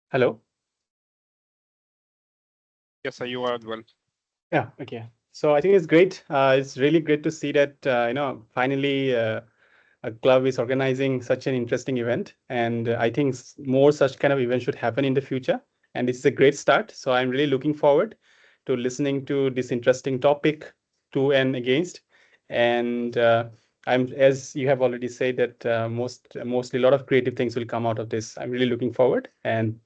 Hello. Yes, sir, you are well. Yeah. Okay. So I think it's great. It's really great to see that finally a club is organizing such an interesting event, and I think more such kind of events should happen in the future. And this is a great start. So I'm really looking forward to listening to this interesting topic, to and against. And I'm, as you have already said, that mostly a lot of creative things will come out of this. I'm really looking forward, and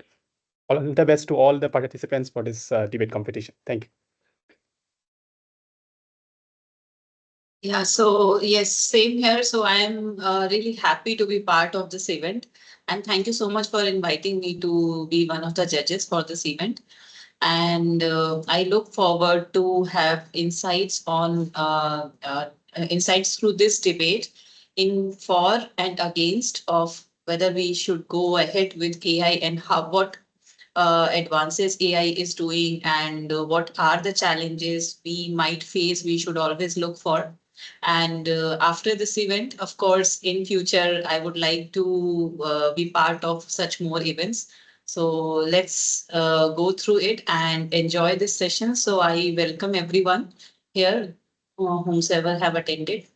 all the best to all the participants for this debate competition. Thank you. Yeah, so yes, same here. So I am really happy to be part of this event. And thank you so much for inviting me to be one of the judges for this event. And I look forward to have insights on insights through this debate in for and against of whether we should go ahead with AI and how what advances AI is doing and what are the challenges we might face we should always look for. And after this event, of course, in future, I would like to be part of such more events. So let's go through it and enjoy this session. So I welcome everyone here, whomsoever have attended.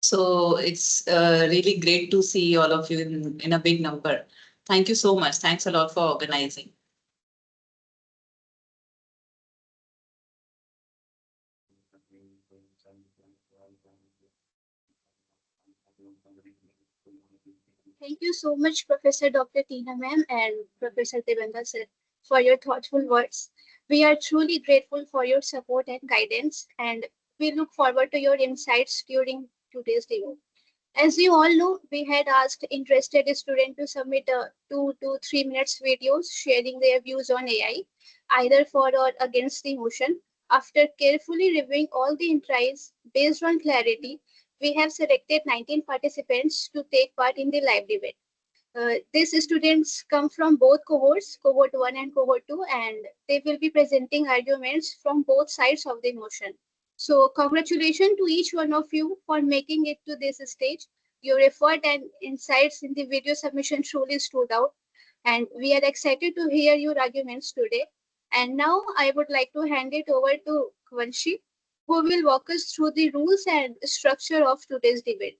So it's really great to see all of you in a big number. Thank you so much. Thanks a lot for organizing. Thank you so much, Professor Dr. Tina ma'am and Professor Devendra sir, for your thoughtful words. We are truly grateful for your support and guidance, and we look forward to your insights during today's debate. As you all know, we had asked interested students to submit 2 to 3 minutes videos sharing their views on AI, either for or against the motion. After carefully reviewing all the entries based on clarity, we have selected 19 participants to take part in the live debate. These students come from both cohorts, cohort 1 and cohort 2, and they will be presenting arguments from both sides of the motion. So, congratulations to each one of you for making it to this stage. Your effort and insights in the video submission truly stood out, and we are excited to hear your arguments today. And now I would like to hand it over to Kvanshi, who will walk us through the rules and structure of today's debate.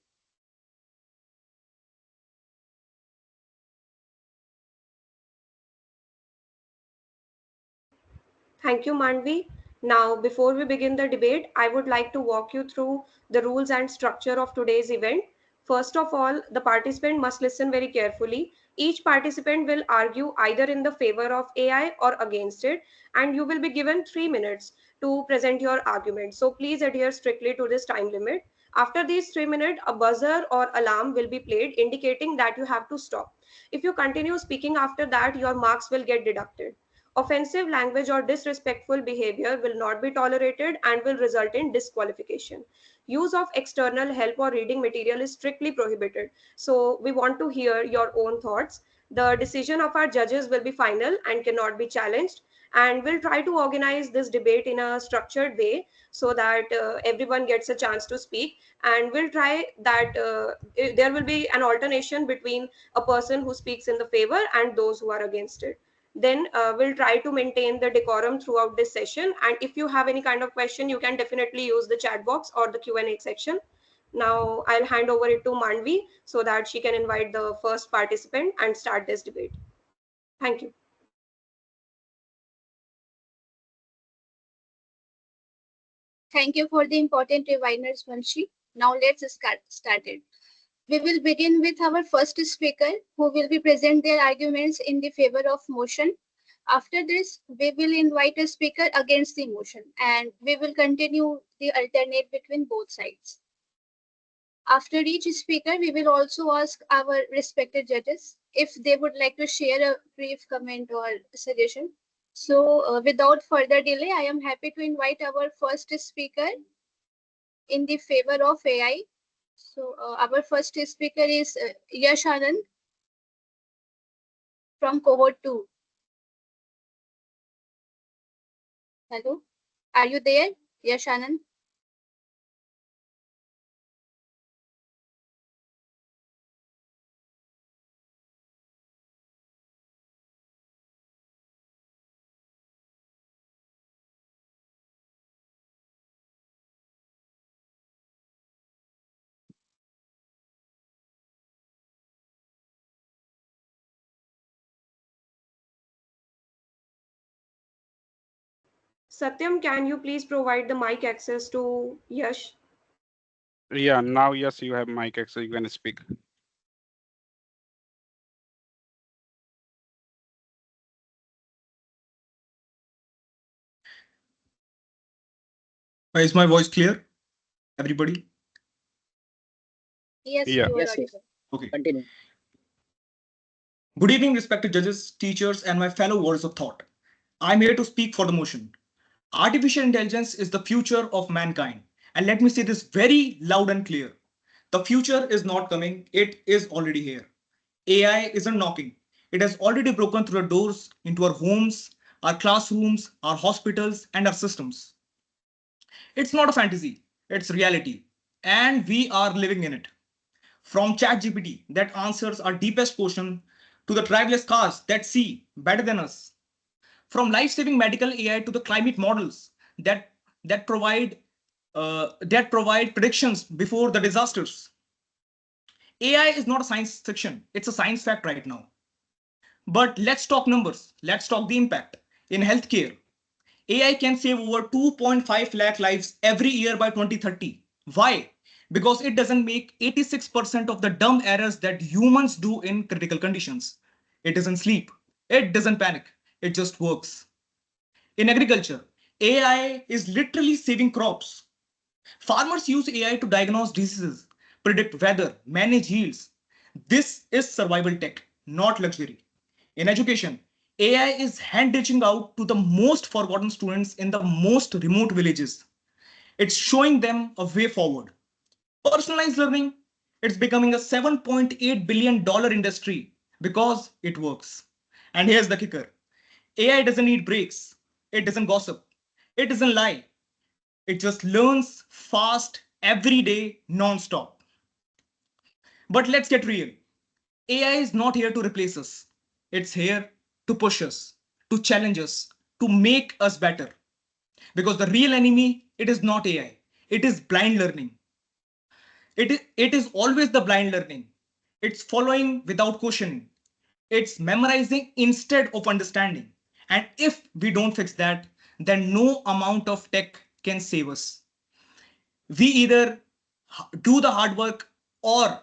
Thank you, Mandvi. Now, before we begin the debate, I would like to walk you through the rules and structure of today's event. First of all, the participant must listen very carefully. Each participant will argue either in the favor of AI or against it, and you will be given 3 minutes to present your argument. So please adhere strictly to this time limit. After these 3 minutes, a buzzer or alarm will be played indicating that you have to stop. If you continue speaking after that, your marks will get deducted. Offensive language or disrespectful behavior will not be tolerated and will result in disqualification. Use of external help or reading material is strictly prohibited. So, we want to hear your own thoughts. The decision of our judges will be final and cannot be challenged. And we'll try to organize this debate in a structured way so that everyone gets a chance to speak. And we'll try that there will be an alternation between a person who speaks in the favor and those who are against it. Then we'll try to maintain the decorum throughout this session, and if you have any kind of question, you can definitely use the chat box or the Q&A section. Now I'll hand over it to Manvi so that she can invite the first participant and start this debate. Thank you. Thank you for the important reminders, Vanshi. Now let's start started. We will begin with our first speaker who will be present their arguments in the favor of motion. After this, we will invite a speaker against the motion and we will continue the alternate between both sides. After each speaker, we will also ask our respected judges if they would like to share a brief comment or suggestion. So, without further delay, I am happy to invite our first speaker in the favor of AI. So, our first speaker is Yash Anand from cohort 2. Hello, are you there, Yash Anand? Satyam, can you please provide the mic access to Yash? Yeah, now yes, you have mic access. You can speak. Is my voice clear, everybody? Yes, Yeah. you are Yes, audible. Okay. continue. Good evening, respected judges, teachers, and my fellow warriors of thought. I'm here to speak for the motion. Artificial intelligence is the future of mankind. And let me say this very loud and clear. The future is not coming, it is already here. AI isn't knocking. It has already broken through the doors into our homes, our classrooms, our hospitals, and our systems. It's not a fantasy, it's reality. And we are living in it. From ChatGPT that answers our deepest question to the driverless cars that see better than us. From life-saving medical AI to the climate models that provide predictions before the disasters. AI is not a science fiction; it's a science fact right now. But let's talk numbers. Let's talk the impact in healthcare. AI can save over 2.5 lakh lives every year by 2030. Why? Because it doesn't make 86% of the dumb errors that humans do in critical conditions. It doesn't sleep. It doesn't panic. It just works. In agriculture, AI is literally saving crops. Farmers use AI to diagnose diseases, predict weather, manage yields. This is survival tech, not luxury. In education, AI is hand reaching out to the most forgotten students in the most remote villages. It's showing them a way forward. Personalized learning, it's becoming a $7.8 billion industry because it works. And here's the kicker. AI doesn't need breaks. It doesn't gossip. It doesn't lie. It just learns fast every day, non-stop. But let's get real. AI is not here to replace us. It's here to push us, to challenge us, to make us better. Because the real enemy, it is not AI. It is blind learning. It is always the blind learning. It's following without questioning. It's memorizing instead of understanding. And if we don't fix that, then no amount of tech can save us. We either do the hard work or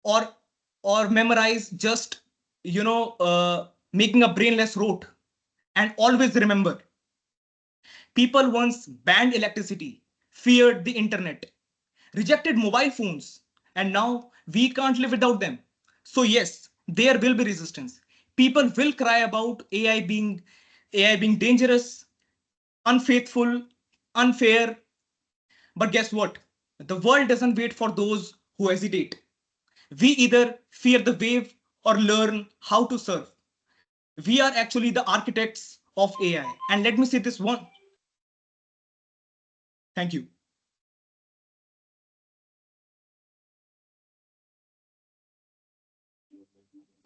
or or memorize just making a brainless rote. And always remember, people once banned electricity, feared the internet, rejected mobile phones, and now we can't live without them. So yes, there will be resistance. People will cry about AI being dangerous, unfaithful, unfair. But guess what? The world doesn't wait for those who hesitate. We either fear the wave or learn how to surf. We are actually the architects of AI. And let me say this one. Thank you.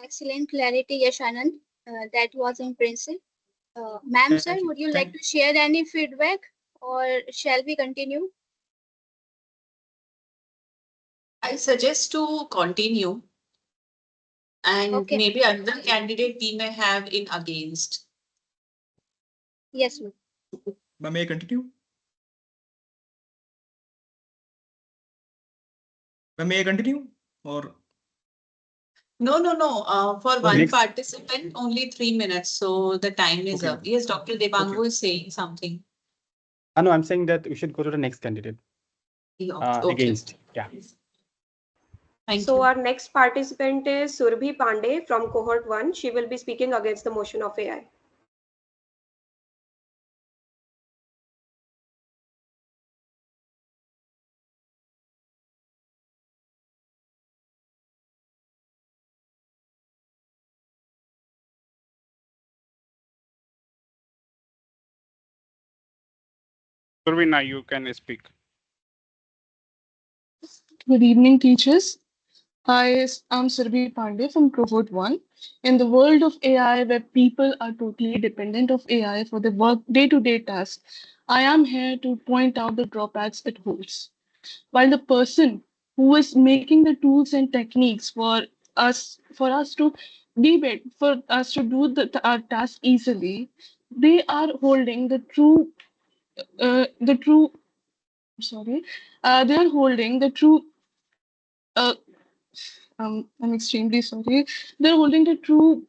Excellent clarity, Yashanand. That was impressive. Ma'am, sir, Thank you. would you like to share any feedback or shall we continue? I suggest to continue, and Okay. maybe another candidate we may have in against. Yes, ma'am. May I continue? May I continue? Or No, no, no. For one Next. participant, only 3 minutes. So the time is Okay. up. Yes, Dr. Devangu Okay. is saying something. No, I'm saying that we should go to the next candidate. Okay. Against. Yeah. Thank So you. our next participant is Surbhi Pandey from cohort 1. She will be speaking against the motion of AI. Survina, you can speak. Good evening, teachers. I'm Surbhi Pandey from Cohort 1. In the world of AI, where people are totally dependent of AI for their work day-to-day tasks, I am here to point out the drawbacks it holds. While the person who is making the tools and techniques for us to debate, for us to do our task easily, they are holding the true the true. Sorry, they are holding the true. Uh, I'm extremely sorry. They're holding the true.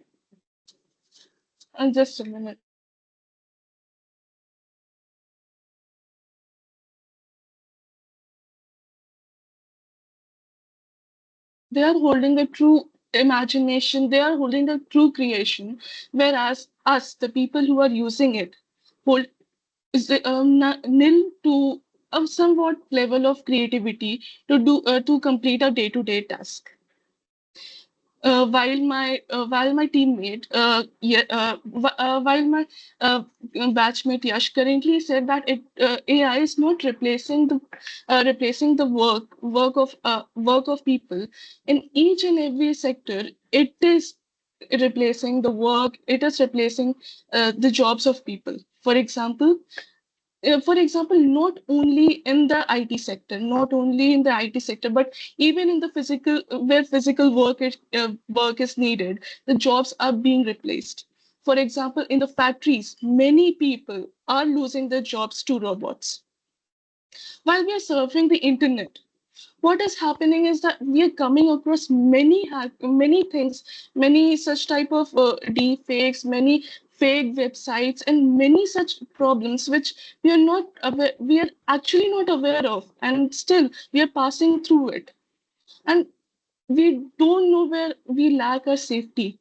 Just a minute. They are holding the true imagination. They are holding the true creation, whereas us, the people who are using it, hold is nil to a somewhat level of creativity to complete a day-to-day task. While my teammate while my batchmate Yash currently said that AI is not replacing the work of people in each and every sector. It is replacing the work. It is replacing the jobs of people. For example, not only in the IT sector, but even in the physical, where physical work is needed, the jobs are being replaced. For example, in the factories, many people are losing their jobs to robots. While we are surfing the internet, what is happening is that we are coming across many things, many such type of deep fakes, many fake websites, and many such problems which we are actually not aware of, and still we are passing through it, and we don't know where we lack our safety.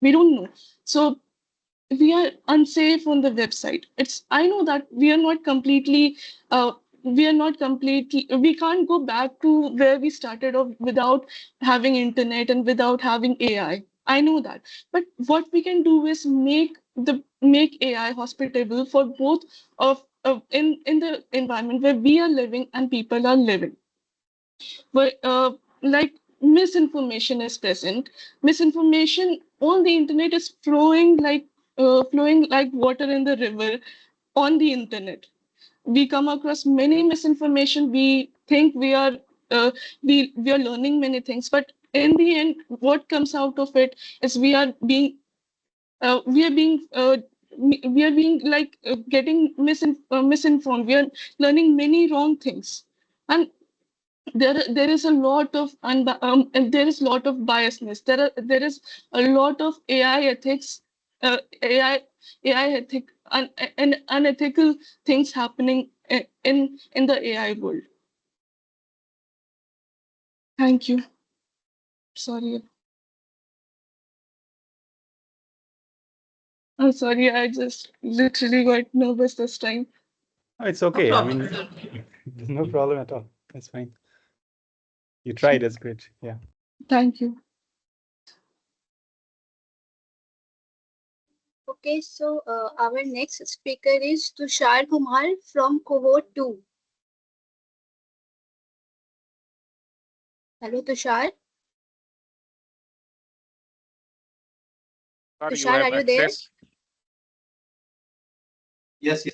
We don't know. So we are unsafe on the website. I know that uh, we can't go back to where we started off without having internet and without having AI. I know that. But what we can do is make AI hospitable for both in the environment where we are living and people are living. But like misinformation is present. Misinformation on the internet is flowing like water in the river on the internet. We come across many misinformation. We think uh, we are learning many things, but in the end, what comes out of it is uh, we are being uh, we are being getting misinformed. We are learning many wrong things, and there is a lot of and there is a lot of biasness. There is a lot of AI ethics, AI ethic and unethical things happening in the AI world. Thank you. Sorry. I'm sorry. I just literally got nervous this time. Oh, it's okay. I mean, problem. there's no problem at all. That's fine. You tried. That's great. Yeah. Thank you. Okay, so our next speaker is Tushar Kumar from cohort 2. Hello, Tushar. Sir, you Tushar, have are you there? access. Yes.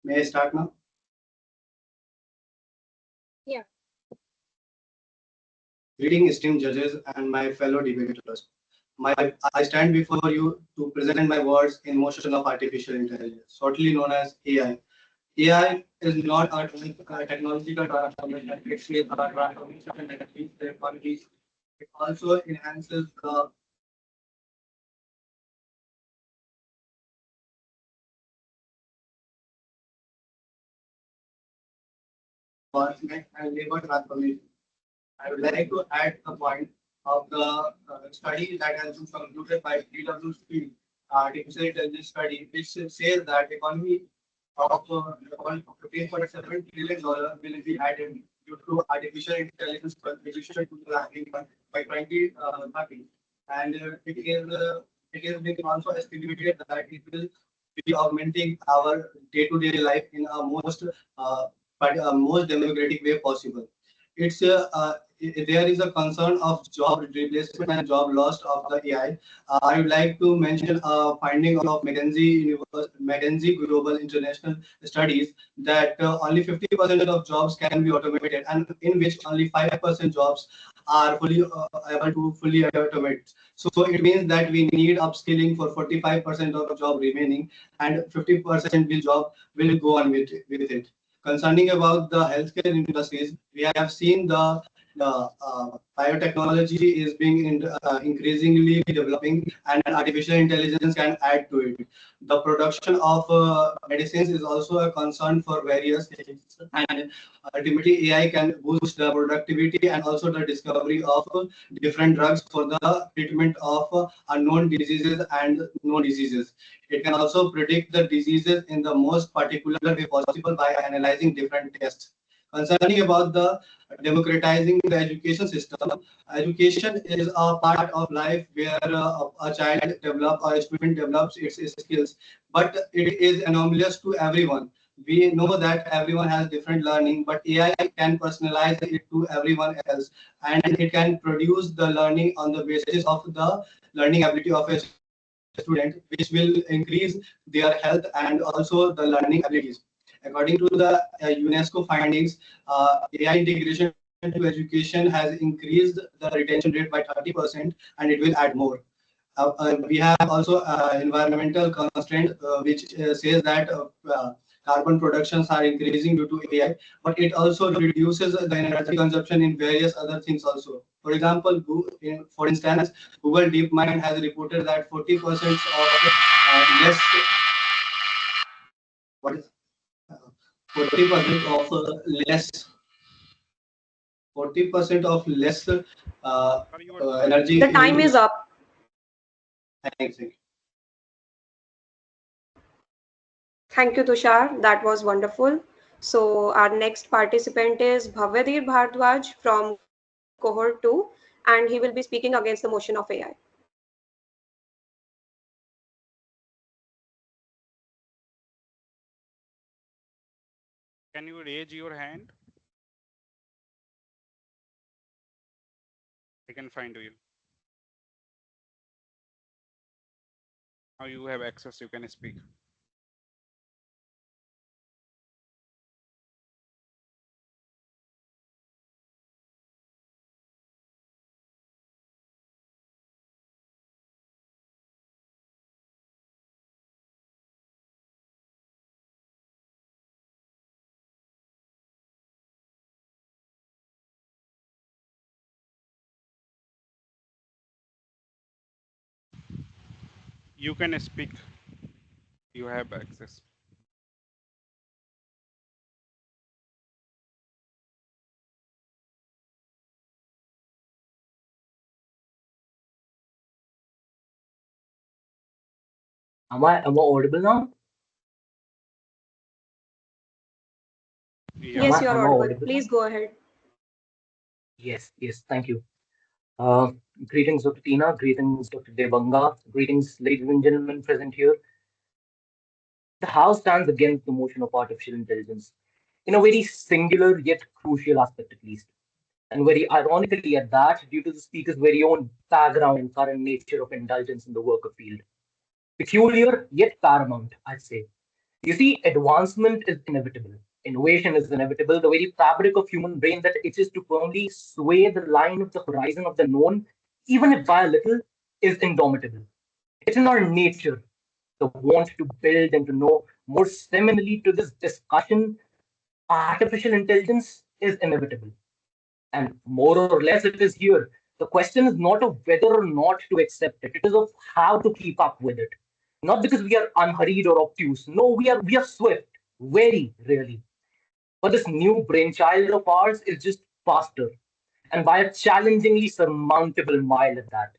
May I start now? Yeah. Greeting esteemed judges and my fellow debaters. I stand before you to present my words in motion of artificial intelligence, shortly known as AI. AI is not a technological transformation, it's a transformation that affects the economy. It also enhances the environment and labor transformation. I would like to add a point of the study that has been concluded by PwC, artificial intelligence study, which says that economy of $15.7 trillion will be added due to artificial intelligence contribution to the economy by 2030. And it is being also estimated that it will be augmenting our day-to-day life in a most democratic way possible. There is a concern of job replacement and job loss of the AI. I would like to mention a finding of McKinsey Global International Studies that only 50% of jobs can be automated, and in which only 5% jobs are fully able to fully automate. So it means that we need upskilling for 45% of job remaining, and 50% will job will go on with it. Concerning about the healthcare industries, we have seen the biotechnology is being increasingly developing, and artificial intelligence can add to it. The production of medicines is also a concern for various things, and ultimately AI can boost the productivity and also the discovery of different drugs for the treatment of unknown diseases and known diseases. It can also predict the diseases in the most particular way possible by analyzing different tests. Concerning about the democratizing the education system, education is a part of life where a child develops or a student develops its skills, but it is anomalous to everyone. We know that everyone has different learning, but AI can personalize it to everyone else, and it can produce the learning on the basis of the learning ability of a student, which will increase their health and also the learning abilities. According to the UNESCO findings, AI integration into education has increased the retention rate by 30%, and it will add more. We have also environmental constraint, which says that carbon productions are increasing due to AI, but it also reduces the energy consumption in various other things also. For example, for instance, Google DeepMind has reported that 40% of less what is 40% of less 40% of less energy. The time is up. Thanks. Thank you, Tushar. That was wonderful. So our next participant is Bhavyadeep Bhardwaj from cohort 2, and he will be speaking against the motion of AI. Can you raise your hand? I can find you. Now you have access, you can speak. You can speak. You have access. Am I audible now? Yeah. Yes, you are Am I audible. audible Please now? go ahead. Yes, thank you. Uh, Greetings, Dr. Tina. Greetings, Dr. Devanga. Greetings, ladies and gentlemen present here. The House stands against the motion of artificial intelligence in a very singular yet crucial aspect, at least. And very ironically, at that, due to the speaker's very own background and current nature of indulgence in the worker field. Peculiar yet paramount, I'd say. You see, advancement is inevitable. Innovation is inevitable. The very fabric of human brain that itches to firmly sway the line of the horizon of the known, even if by a little, is indomitable. It's in our nature, the want to build and to know. More seminally to this discussion, artificial intelligence is inevitable. And more or less, it is here. The question is not of whether or not to accept it. It is of how to keep up with it. Not because we are unhurried or obtuse. No, we are swift, very really. But this new brainchild of ours is just faster, and by a challengingly surmountable mile at that.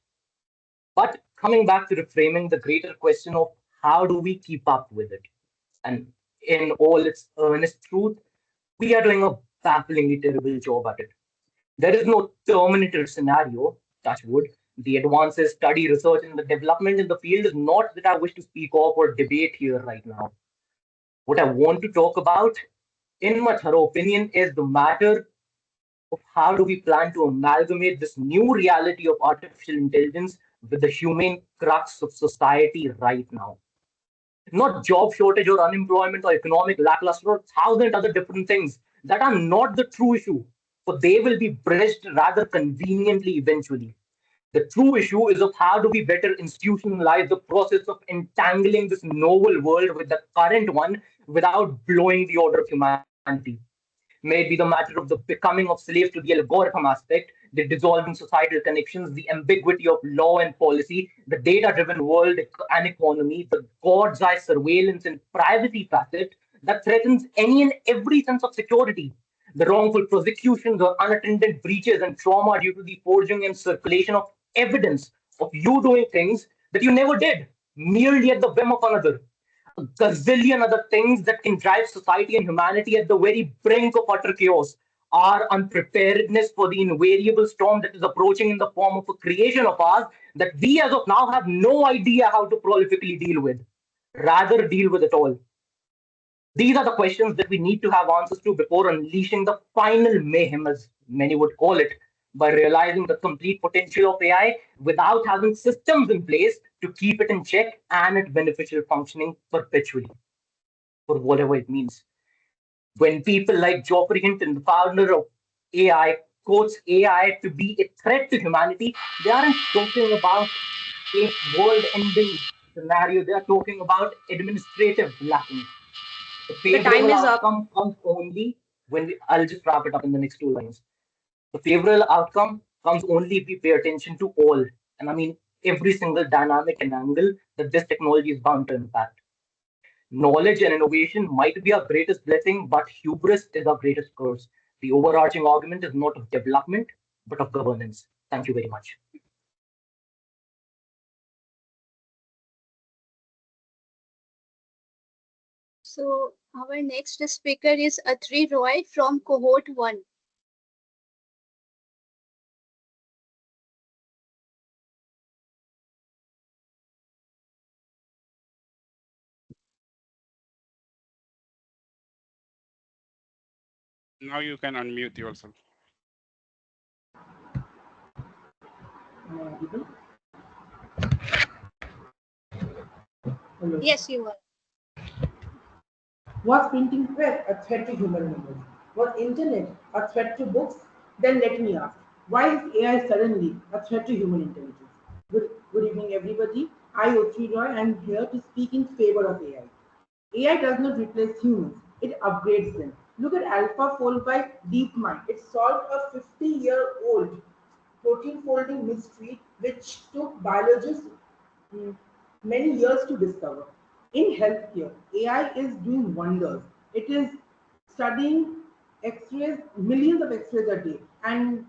But coming back to reframing the greater question of how do we keep up with it? And in all its earnest truth, we are doing a bafflingly terrible job at it. There is no Terminator scenario, touch wood. The advances, study, research, and the development in the field is not that I wish to speak of or debate here right now. What I want to talk about, in my thorough opinion, is the matter of how do we plan to amalgamate this new reality of artificial intelligence with the humane crux of society right now. Not job shortage or unemployment or economic lackluster or thousand other different things that are not the true issue. for they will be bridged rather conveniently eventually. The true issue is of how do we better institutionalize the process of entangling this novel world with the current one without blowing the order of humanity. May it be the matter of the becoming of slaves to the algorithm aspect, the dissolving societal connections, the ambiguity of law and policy, the data-driven world and economy, the God's eye surveillance and privacy facet that threatens any and every sense of security, the wrongful prosecutions or unattended breaches and trauma due to the forging and circulation of evidence of you doing things that you never did, merely at the whim of another. A gazillion other things that can drive society and humanity at the very brink of utter chaos. Our unpreparedness for the invariable storm that is approaching in the form of a creation of ours that we as of now have no idea how to prolifically deal with, rather deal with it all. These are the questions that we need to have answers to before unleashing the final mayhem, as many would call it, by realizing the complete potential of AI without having systems in place to keep it in check and its beneficial functioning perpetually, for whatever it means. When people like Geoffrey Hinton, the founder of AI, quotes AI to be a threat to humanity, they aren't talking about a world-ending scenario. They are talking about administrative lacking. The The time favorable is up. outcome comes only when we, I'll just wrap it up in the next two lines. The favorable outcome comes only if we pay attention to all, and I mean every single dynamic and angle that this technology is bound to impact. Knowledge and innovation might be our greatest blessing, but hubris is our greatest curse. The overarching argument is not of development, but of governance. Thank you very much. So our next speaker is Atri Roy from cohort 1. Now you can unmute yourself. Hello. Yes, you are. Was printing press a threat to human memory? Was internet a threat to books? Then let me ask, why is AI suddenly a threat to human intelligence? Good evening, everybody. I, Otri Roy, am here to speak in favor of AI. AI does not replace humans, it upgrades them. Look at AlphaFold by DeepMind. It solved a 50-year-old protein folding mystery which took biologists many years to discover. In healthcare, AI is doing wonders. It is studying X-rays, millions of X-rays a day, and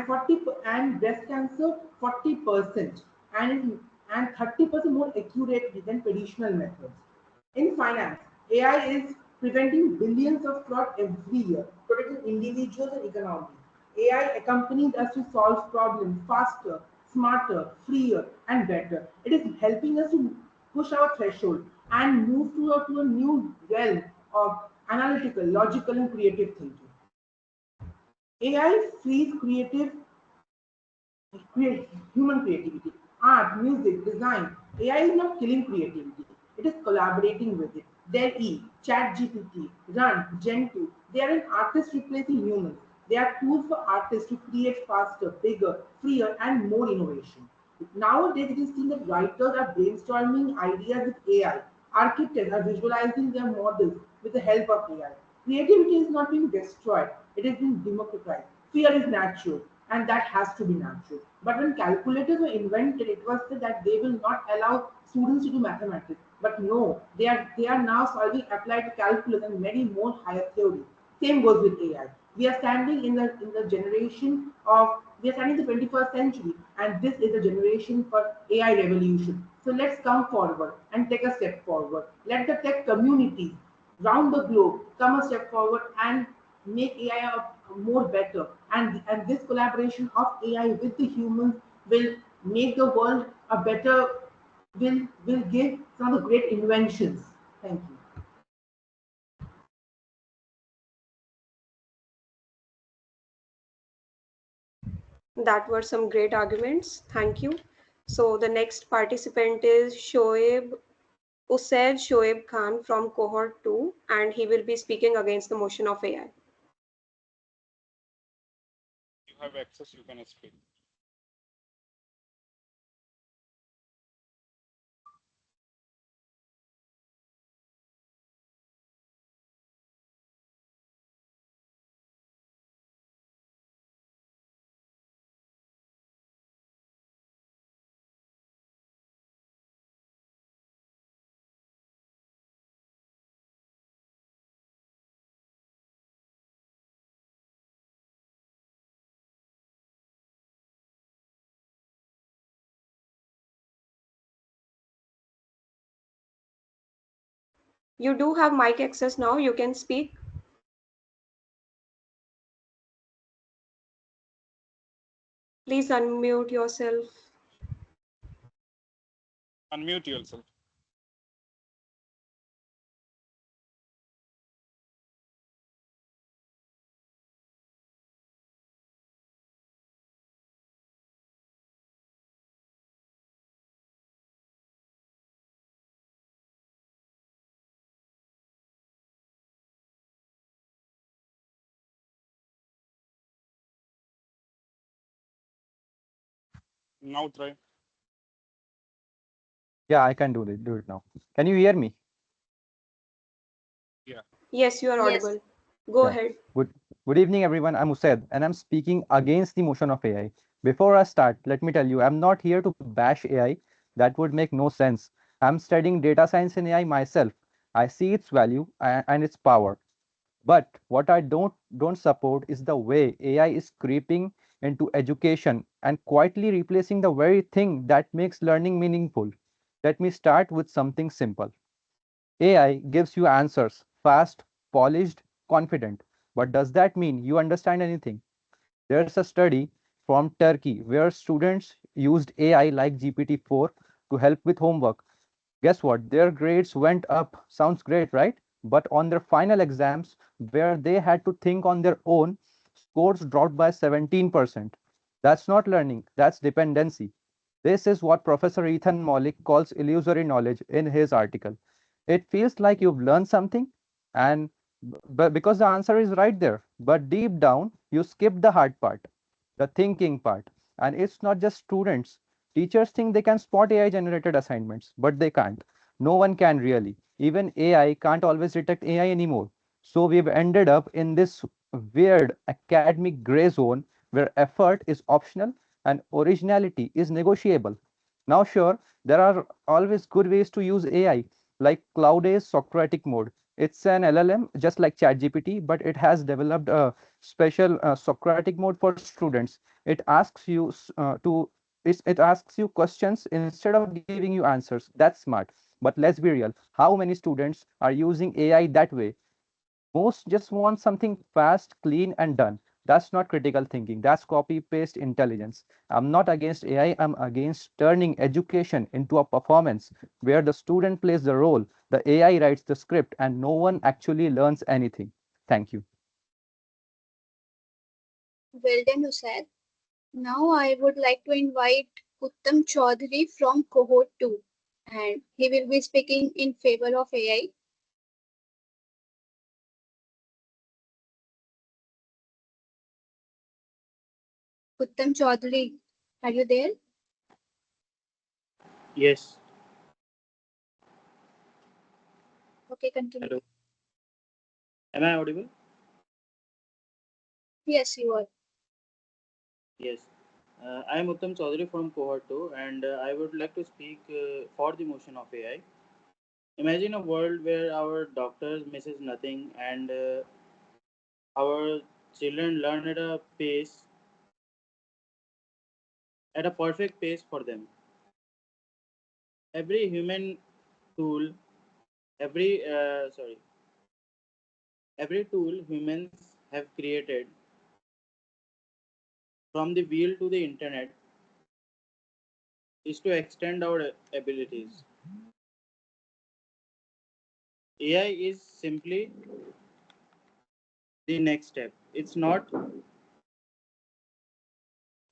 40 and breast cancer 40% and 30% more accurate than traditional methods. In finance, AI is preventing billions of fraud every year, protecting individuals and economies. AI accompanies us to solve problems faster, smarter, freer, and better. It is helping us to push our threshold and move to a new realm of analytical, logical, and creative thinking. AI frees human creativity, art, music, design. AI is not killing creativity, it is collaborating with it. DALL-E, ChatGPT, Run, Gen2, they are an artist replacing humans. They are tools for artists to create faster, bigger, freer, and more innovation. Nowadays, it is seen that writers are brainstorming ideas with AI. Architects are visualizing their models with the help of AI. Creativity is not being destroyed, it is being democratized. Fear is natural, and that has to be natural. But when calculators were invented, it was said that they will not allow students to do mathematics. But no, they are now solving applied calculus and many more higher theories. Same goes with AI. We are standing in the generation of we are standing in the 21st century, and this is a generation for AI revolution. So let's come forward and take a step forward. Let the tech community round the globe come a step forward and make AI more better. And this collaboration of AI with the humans will make the world a better, will give some of the great inventions. Thank you. That were some great arguments. Thank you. So the next participant is Shoaib Khan from cohort 2, and he will be speaking against the motion of AI. have access, you can speak. You do have mic access now. You can speak. Please unmute yourself. Unmute yourself. Now try. Yeah, I can do it now. Can you hear me? Yeah. Yes, you are Yes. audible. Go Yeah. ahead. Good evening, everyone. I'm Usaid, and I'm speaking against the motion of AI. Before I start, let me tell you, I'm not here to bash AI. That would make no sense. I'm studying data science in AI myself. I see its value and its power. But what I don't support is the way AI is creeping into education and quietly replacing the very thing that makes learning meaningful. Let me start with something simple. AI gives you answers, fast, polished, confident. But does that mean you understand anything? There's a study from Turkey where students used AI like GPT-4 to help with homework. Guess what? Their grades went up. Sounds great, right? But on their final exams, where they had to think on their own, scores dropped by 17%. That's not learning, that's dependency. This is what Professor Ethan Mollick calls illusory knowledge in his article. It feels like you've learned something, and but because the answer is right there, but deep down, you skip the hard part, the thinking part. And it's not just students. Teachers think they can spot AI generated assignments, but they can't. No one can really. Even AI can't always detect AI anymore. So we've ended up in this weird academic gray zone where effort is optional and originality is negotiable. Now, sure, there are always good ways to use AI, like Cloud's Socratic mode. It's an LLM, just like ChatGPT, but it has developed a special Socratic mode for students. It asks you it asks you questions instead of giving you answers. That's smart. But let's be real. How many students are using AI that way? Most just want something fast, clean, and done. That's not critical thinking. That's copy paste intelligence. I'm not against AI. I'm against turning education into a performance where the student plays the role, the AI writes the script, and no one actually learns anything. Thank you. Well done, Usaid. Now I would like to invite Uttam Chaudhary from cohort 2, and he will be speaking in favor of AI. Uttam Chaudhary, are you there? Yes. Okay, continue. Hello. Am I audible? Yes, you are. Yes. I am Uttam Chaudhary from cohort 2, and I would like to speak for the motion of AI. Imagine a world where our doctors misses nothing and our children learn at a perfect pace for them. Every human tool, every every tool humans have created, from the wheel to the internet, is to extend our abilities. AI is simply the next step. It's not.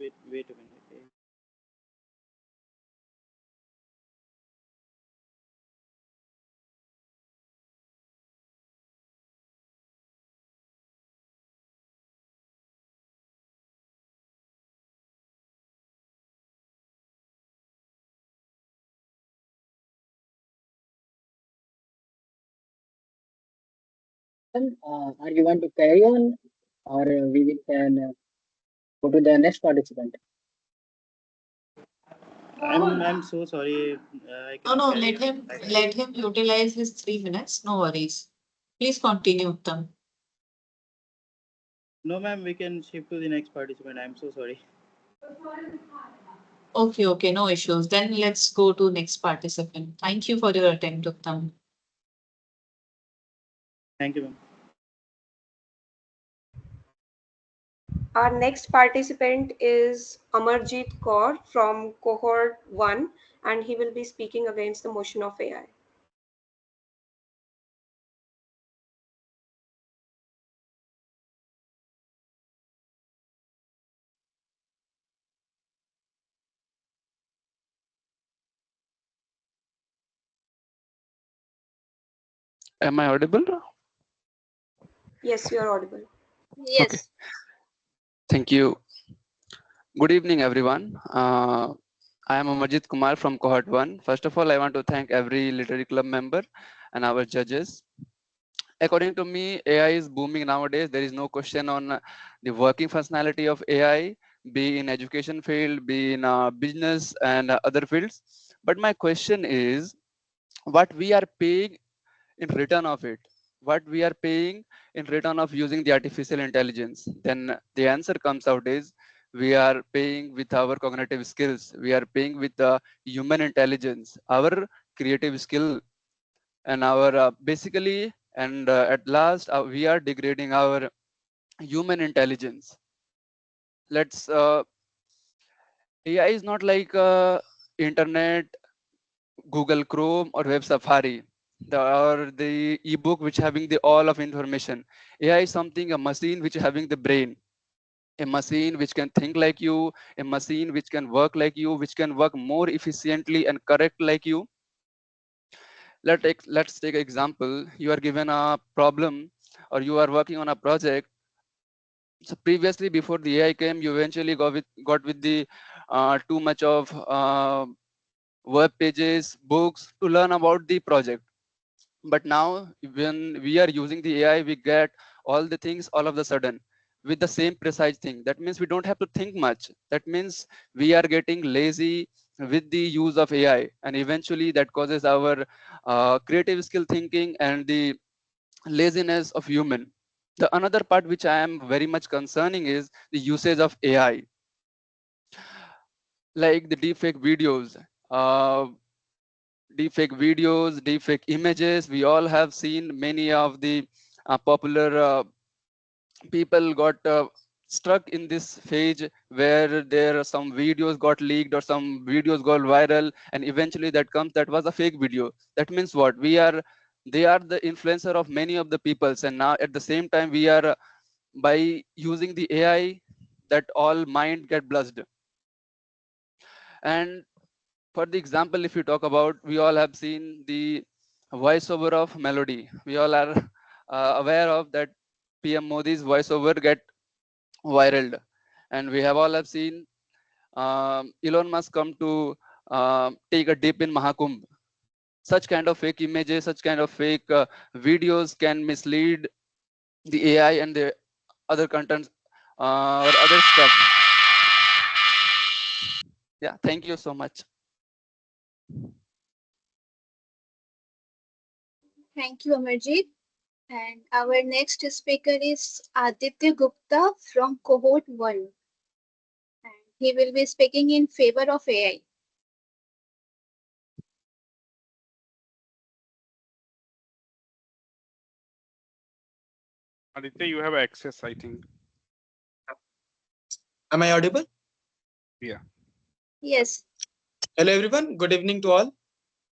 Wait a minute. Uttam, are you want to carry on, or we will can go to the next participant? I'm so sorry. I No, cannot no, carry on. let him utilize his 3 minutes. No worries. Please continue, Uttam. No, ma'am, we can shift to the next participant. I'm so sorry. Okay, no issues. Then let's go to next participant. Thank you for your attempt, Uttam. Thank you, ma'am. Our next participant is Amarjeet Kaur from cohort 1, and he will be speaking against the motion of AI. Am I audible? Yes, you are audible. Yes. Okay. Thank you. Good evening, everyone. I am Amarjit Kumar from cohort 1. First of all, I want to thank every literary club member and our judges. According to me, AI is booming nowadays. There is no question on the working functionality of AI, be in education field, be in business and other fields. But my question is, what we are paying in return of it? What we are paying in return of using the artificial intelligence? Then the answer comes out is, we are paying with our cognitive skills. We are paying with the human intelligence, our creative skill, and our basically, and at last, we are degrading our human intelligence. Let's AI is not like internet, Google Chrome, or Web Safari, or the ebook which having the all of information. AI is something, a machine which having the brain, a machine which can think like you, a machine which can work like you, which can work more efficiently and correct like you. Let's take an example. You are given a problem, or you are working on a project. So previously, before the AI came, you eventually got with the too much of web pages, books to learn about the project. But now, when we are using the AI, we get all the things all of the sudden with the same precise thing. That means we don't have to think much. That means we are getting lazy with the use of AI, and eventually that causes our creative skill thinking and the laziness of human. The another part which I am very much concerning is the usage of AI, like the deepfake videos. Deepfake videos, deepfake images. We all have seen many of the popular people got stuck in this phase where there are some videos got leaked or some videos got viral, and eventually that was a fake video. That means what? They are the influencer of many of the peoples, and now at the same time we are by using the AI, that all mind get bluzzed. And for the example, if you talk about, we all have seen the voiceover of Melody. We all are aware of that PM Modi's voiceover get viral, and we have all have seen Elon Musk come to take a dip in Mahakumbh. Such kind of fake images, such kind of fake videos can mislead the AI and the other contents or other stuff. Yeah, thank you so much. Thank you, Amarjeet. And our next speaker is Aditya Gupta from cohort 1. And he will be speaking in favor of AI. Aditya, you have access, I think. Am I audible? Yeah. Yes. Hello, everyone. Good evening to all.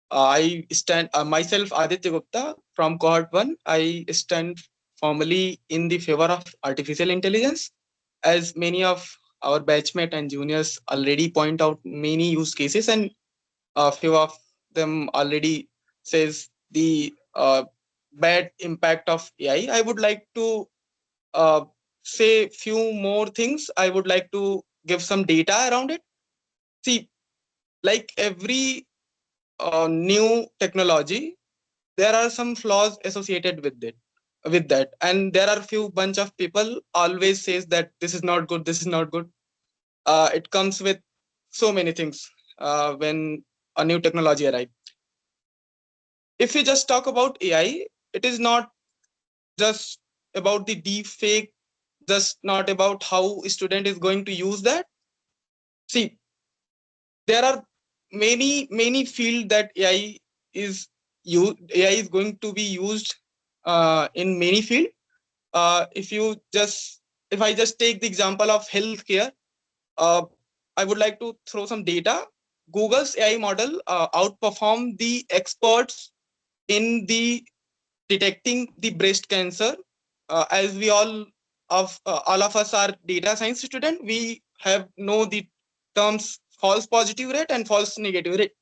I stand myself, Aditya Gupta from cohort 1. I stand formally in the favor of artificial intelligence, as many of our batchmate and juniors already point out many use cases, and a few of them already says the bad impact of AI. I would like to say few more things. I would like to give some data around it. See, like every new technology, there are some flaws associated with it. with that. And there are few bunch of people always says that this is not good, this is not good. It comes with so many things when a new technology arrives. If we just talk about AI, it is not just about the deep fake, just not about how a student is going to use that. See, there are many fields that AI is going to be used in many fields. If you just if I just take the example of healthcare, I would like to throw some data. Google's AI model outperformed the experts in the detecting the breast cancer. As we all of us are data science student, we have know the terms false positive rate and false negative rate.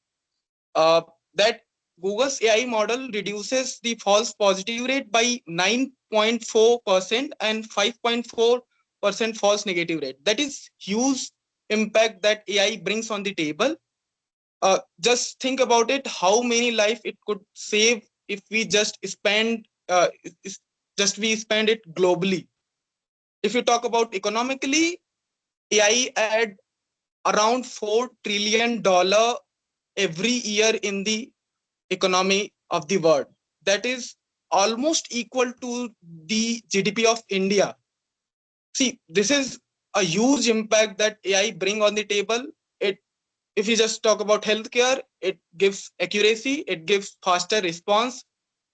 That Google's AI model reduces the false positive rate by 9.4% and 5.4% false negative rate. That is huge impact that AI brings on the table. Just think about it, how many life it could save if we just spend it globally. If you talk about economically, AI add around $4 trillion every year in the economy of the world. That is almost equal to the GDP of India. See, this is a huge impact that AI bring on the table. If you just talk about healthcare, it gives accuracy, it gives faster response,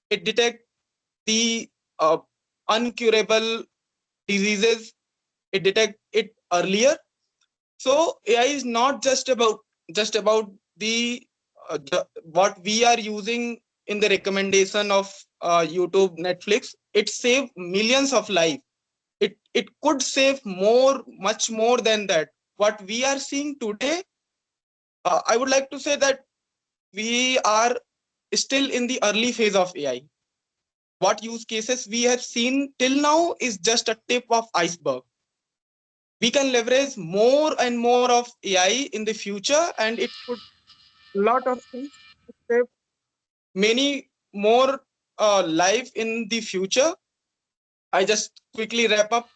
it detects the uncurable diseases, it detects it earlier. So AI is not just about the what we are using in the recommendation of YouTube, Netflix. It save millions of lives. It could save much more than that. What we are seeing today, I would like to say that we are still in the early phase of AI. What use cases we have seen till now is just a tip of iceberg. We can leverage more and more of AI in the future, and it could lot of things to save many more life in the future. I just quickly wrap up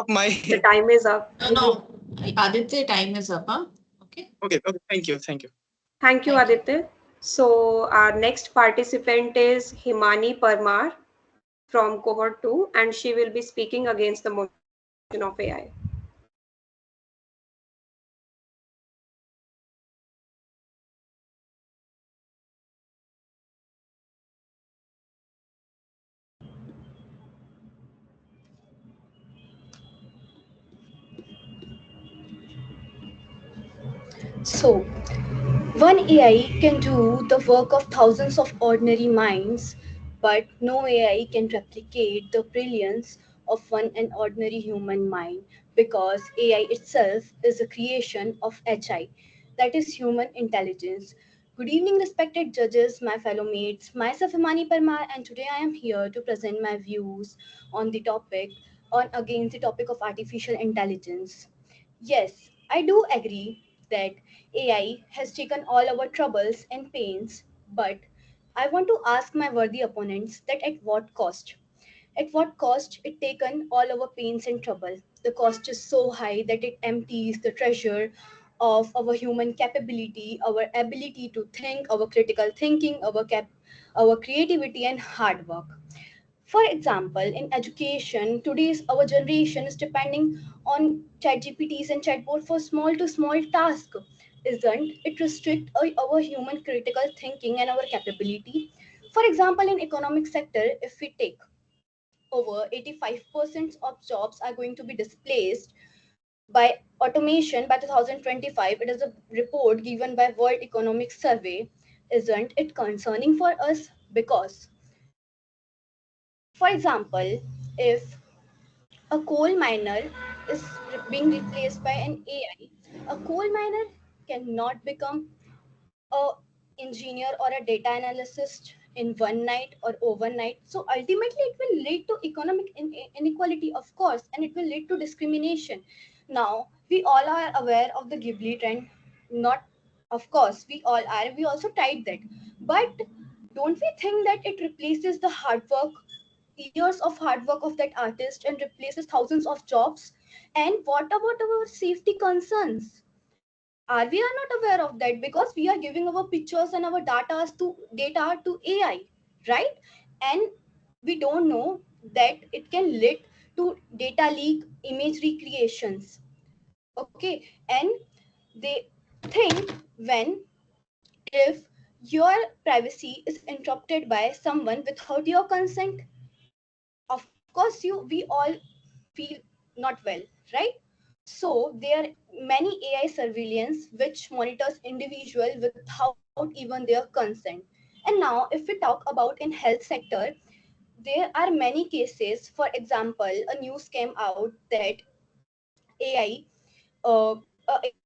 my. The time is up. No, Aditya, time is up. Huh? Okay. Okay. Thank you. Thank you, Thank you. Aditya. So our next participant is Himani Parmar from cohort 2, and she will be speaking against the motion of AI. So, one AI can do the work of thousands of ordinary minds, but no AI can replicate the brilliance of an ordinary human mind because AI itself is a creation of HI, that is human intelligence. Good evening, respected judges, my fellow mates. Myself, Imani Parmar, and today I am here to present my views on the topic, on against the topic of artificial intelligence. Yes, I do agree that AI has taken all our troubles and pains, but I want to ask my worthy opponents that at what cost? At what cost it taken all our pains and trouble? The cost is so high that it empties the treasure of our human capability, our ability to think, our critical thinking, our creativity and hard work. For example, in education, today's our generation is depending on chat GPTs and chatbot for small to small tasks. Isn't it restrict our human critical thinking and our capability? For example, in economic sector, if we take over 85% of jobs are going to be displaced by automation by 2025. It is a report given by World Economic Survey. Isn't it concerning for us? Because, for example, if a coal miner is being replaced by an AI, a coal miner cannot become a engineer or a data analyst in one night or overnight. So ultimately it will lead to economic inequality, of course, and it will lead to discrimination. Now we all are aware of the Ghibli trend. Not, of course we all are, we also tried that, but don't we think that it replaces the hard work, years of hard work of that artist, and replaces thousands of jobs? And what about our safety concerns? Are we are not aware of that, because we are giving our pictures and our data to AI, right? And we don't know that it can lead to data leak, image recreations. Okay, and they think, when if your privacy is interrupted by someone without your consent, of course we all feel not well, right? So there are many AI surveillance which monitors individual without even their consent. And now if we talk about in health sector, there are many cases. For example, a news came out that AI, a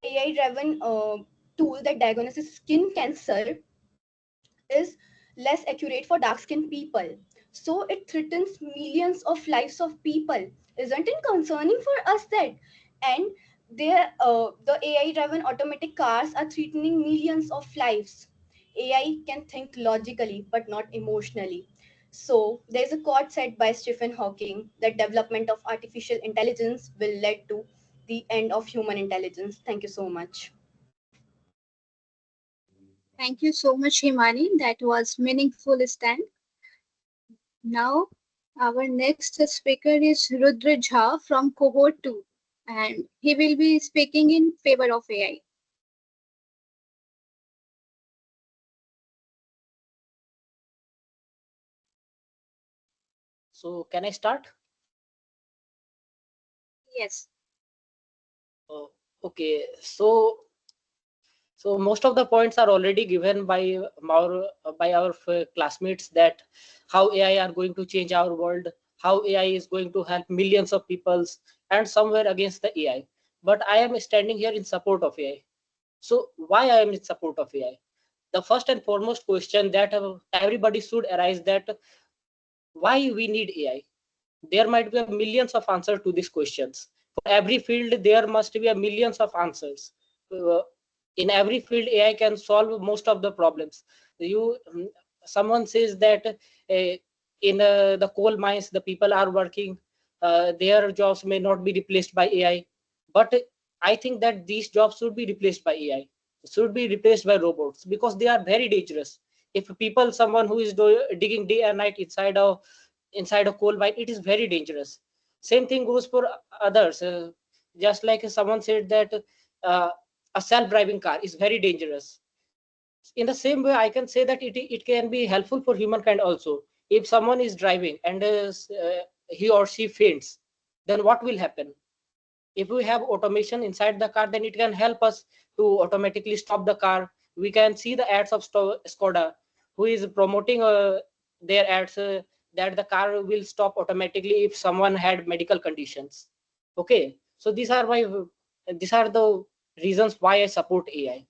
AI driven tool that diagnoses skin cancer is less accurate for dark skinned people. So it threatens millions of lives of people. Isn't it concerning for us that? And the AI driven automatic cars are threatening millions of lives. AI can think logically but not emotionally. So there's a quote said by Stephen Hawking that development of artificial intelligence will lead to the end of human intelligence. Thank you so much. Thank you so much, Himani. That was meaningful stand. Now, our next speaker is Rudra Jha from cohort 2, and he will be speaking in favor of AI. So can I start? Yes. Okay. So most of the points are already given by our classmates, that how AI are going to change our world, how AI is going to help millions of peoples, and somewhere against the AI. But I am standing here in support of AI. So why I am in support of AI? The first and foremost question that everybody should arise, that why we need AI? There might be a millions of answers to these questions. For every field, there must be a millions of answers. Uh, in every field, AI can solve most of the problems. Someone says that in the coal mines, the people are working, their jobs may not be replaced by AI. But I think that these jobs should be replaced by AI, should be replaced by robots, because they are very dangerous. If someone who is digging day and night inside a coal mine, it is very dangerous. Same thing goes for others. Just like someone said that a self-driving car is very dangerous. In the same way, I can say that it can be helpful for humankind also. If someone is driving and he or she faints, then what will happen? If we have automation inside the car, then it can help us to automatically stop the car. We can see the ads of Skoda, who is promoting their ads, that the car will stop automatically if someone had medical conditions. Okay, so these are the reasons why I support AI.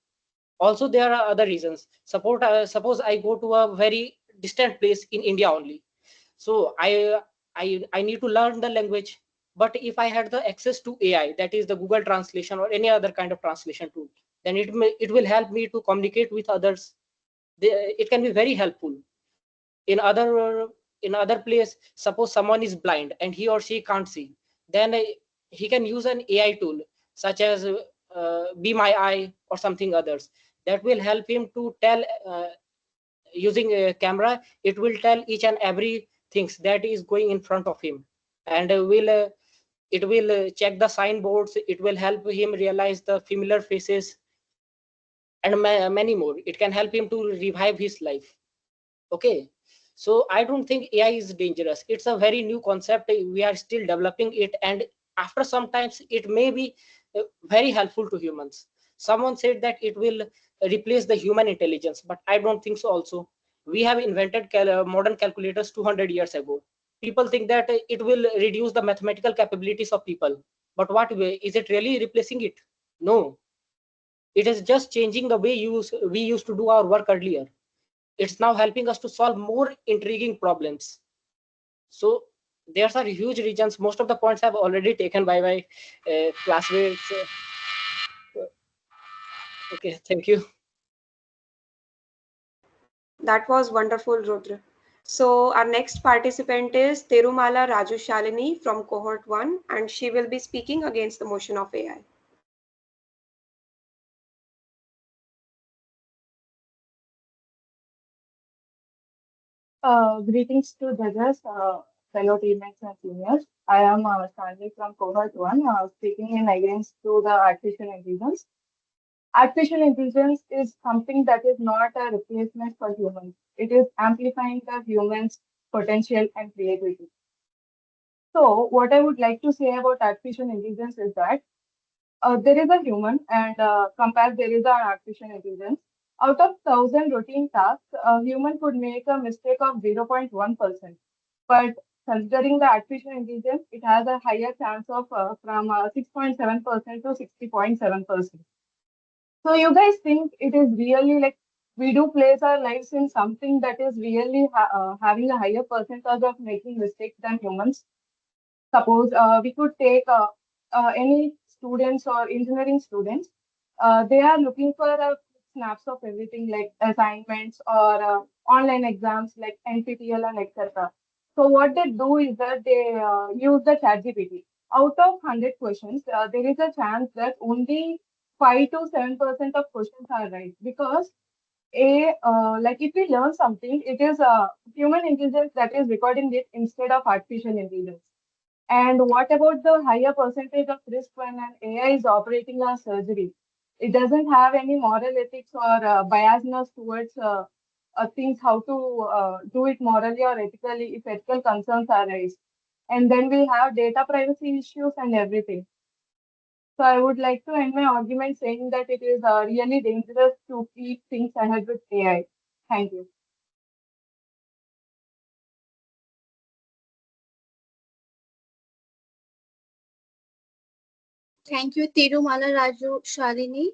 Also, there are other reasons. Suppose I go to a very distant place in India only, so I need to learn the language. But if I had the access to AI, that is the Google Translation or any other kind of translation tool, then it will help me to communicate with others. It can be very helpful. In other place, suppose someone is blind and he or she can't see, then he can use an AI tool such as Be My Eye or something others, that will help him to tell, using a camera, it will tell each and every things that is going in front of him, and it will check the signboards. It will help him realize the familiar faces, and many more. It can help him to revive his life. Okay, so I don't think AI is dangerous. It's a very new concept. We are still developing it, and after sometimes it may be very helpful to humans. Someone said that it will replace the human intelligence, but I don't think so also. We have invented modern calculators 200 years ago. People think that it will reduce the mathematical capabilities of people, but what way is it really replacing it? No, it is just changing the way we used to do our work earlier. It's now helping us to solve more intriguing problems. So there's are huge regions. Most of the points have already taken by my classmates. Okay, thank you. That was wonderful, Rudra. So our next participant is Tirumala Raju Shalini from cohort 1, and she will be speaking against the motion of AI. Greetings to judges, fellow teammates and seniors. I am Stanley from cohort 1, speaking in against to the artificial intelligence. Artificial intelligence is something that is not a replacement for humans. It is amplifying the human's potential and creativity. So, what I would like to say about artificial intelligence is that there is a human and compare there is an artificial intelligence. Out of 1,000 routine tasks, a human could make a mistake of 0.1%. But considering the artificial intelligence, it has a higher chance of from 6.7% to 60.7%. So you guys think it is really like we do place our lives in something that is really having a higher percentage of making mistakes than humans? Suppose we could take any students or engineering students. They are looking for snaps of everything like assignments or online exams like NPTEL and etc. So what they do is that they use the ChatGPT. Out of 100 questions, there is a chance that only 5 to 7% of questions are right because like if we learn something, it is human intelligence that is recording it instead of artificial intelligence. And what about the higher percentage of risk when an AI is operating a surgery? It doesn't have any moral ethics or biasness towards things how to do it morally or ethically if ethical concerns arise. And then we have data privacy issues and everything. So I would like to end my argument saying that it is really dangerous to keep things ahead with AI. Thank you. Thank you, Tirumala Raju Shalini,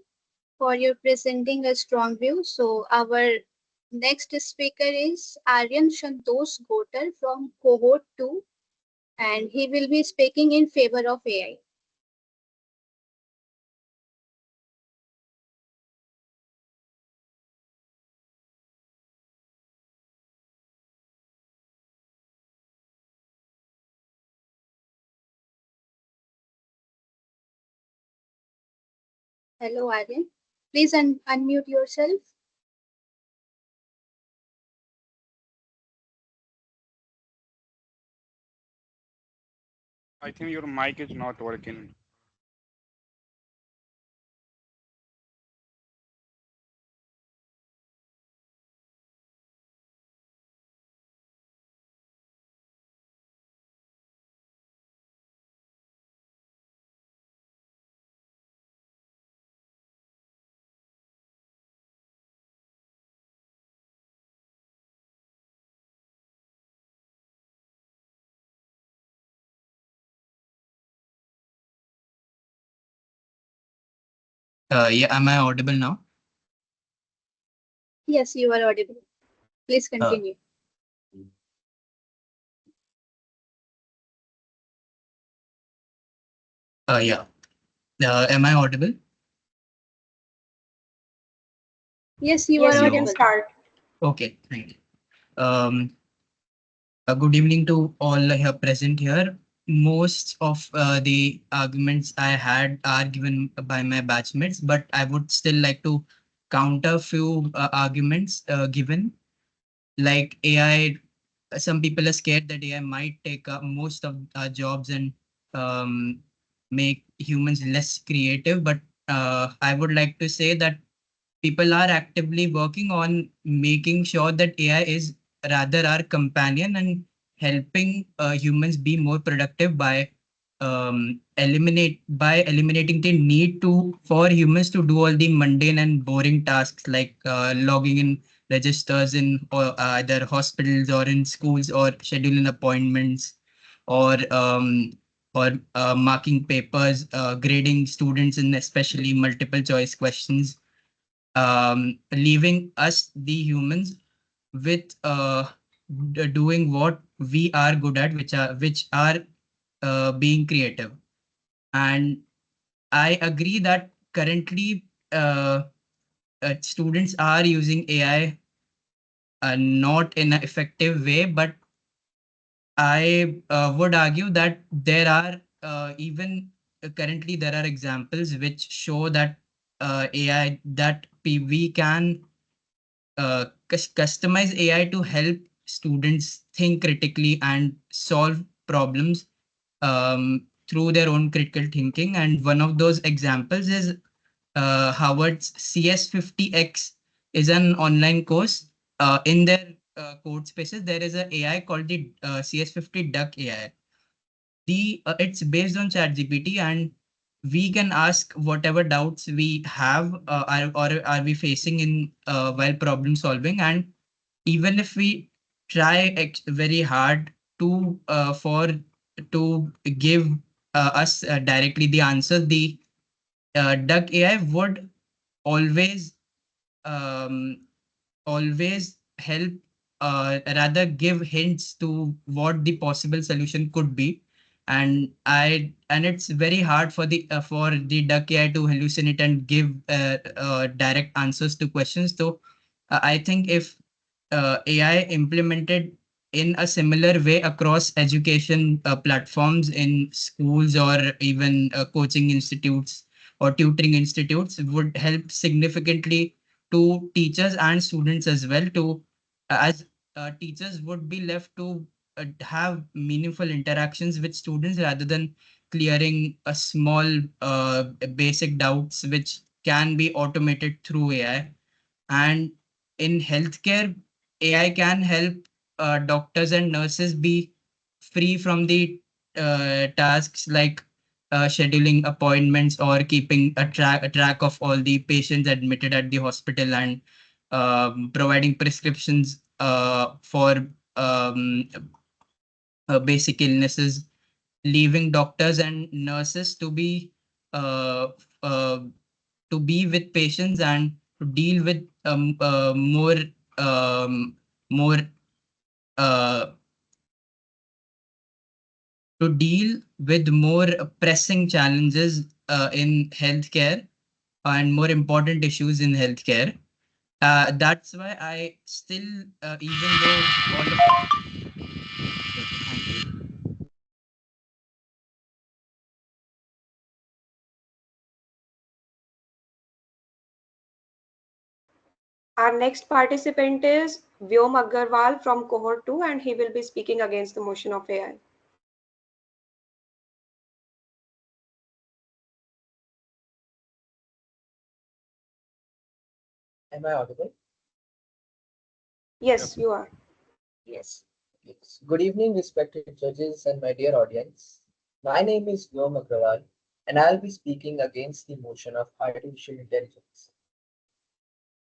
for your presenting a strong view. So our next speaker is Aryan Santosh Gotar from cohort 2, and he will be speaking in favor of AI. Hello, Aryan. Please unmute yourself. I think your mic is not working. Yeah, am I audible now? Yes, you are audible. Please continue. Yeah. Am I audible? Yes, you Yes, are you audible. can start. Okay, thank you. Good evening to all here present here. Most of the arguments I had are given by my batchmates, but I would still like to counter few arguments given. Like AI, some people are scared that AI might take most of our jobs and um, make humans less creative. But I would like to say that people are actively working on making sure that AI is rather our companion and helping humans be more productive by eliminating the need to for humans to do all the mundane and boring tasks like logging in registers in either hospitals or in schools or scheduling appointments or marking papers, grading students in especially multiple choice questions, leaving us the humans with doing what we are good at, which are being creative. And I agree that currently students are using AI not in an effective way, but I would argue that there are even currently there are examples which show that AI that we can customize AI to help students think critically and solve problems through their own critical thinking. And one of those examples is Harvard's CS50X is an online course. In their code spaces, there is an AI called the CS50 Duck AI. It's based on ChatGPT, and we can ask whatever doubts we have or are we facing in while problem solving. And even if we try very hard to for to give us directly the answer, the Duck AI would always um, always help rather give hints to what the possible solution could be. And it's very hard for the Duck AI to hallucinate and give direct answers to questions. So I think if AI implemented in a similar way across education platforms in schools or even coaching institutes or tutoring institutes would help significantly to teachers and students as well, to as teachers would be left to have meaningful interactions with students rather than clearing a small basic doubts which can be automated through AI. And in healthcare, AI can help doctors and nurses be free from the tasks like scheduling appointments or keeping a track of all the patients admitted at the hospital, and providing prescriptions for um, basic illnesses, leaving doctors and nurses uh, uh, to be with patients and to deal with more uh, to deal with more pressing challenges in healthcare and more important issues in healthcare. That's why I still, even though all of thank you. Our next participant is Vyom Agarwal from cohort 2, and he will be speaking against the motion of AI. Am I audible? Yes, you are. Yes. Yes. Good evening, respected judges and my dear audience. My name is Vyom Agrawal, and I'll be speaking against the motion of artificial intelligence.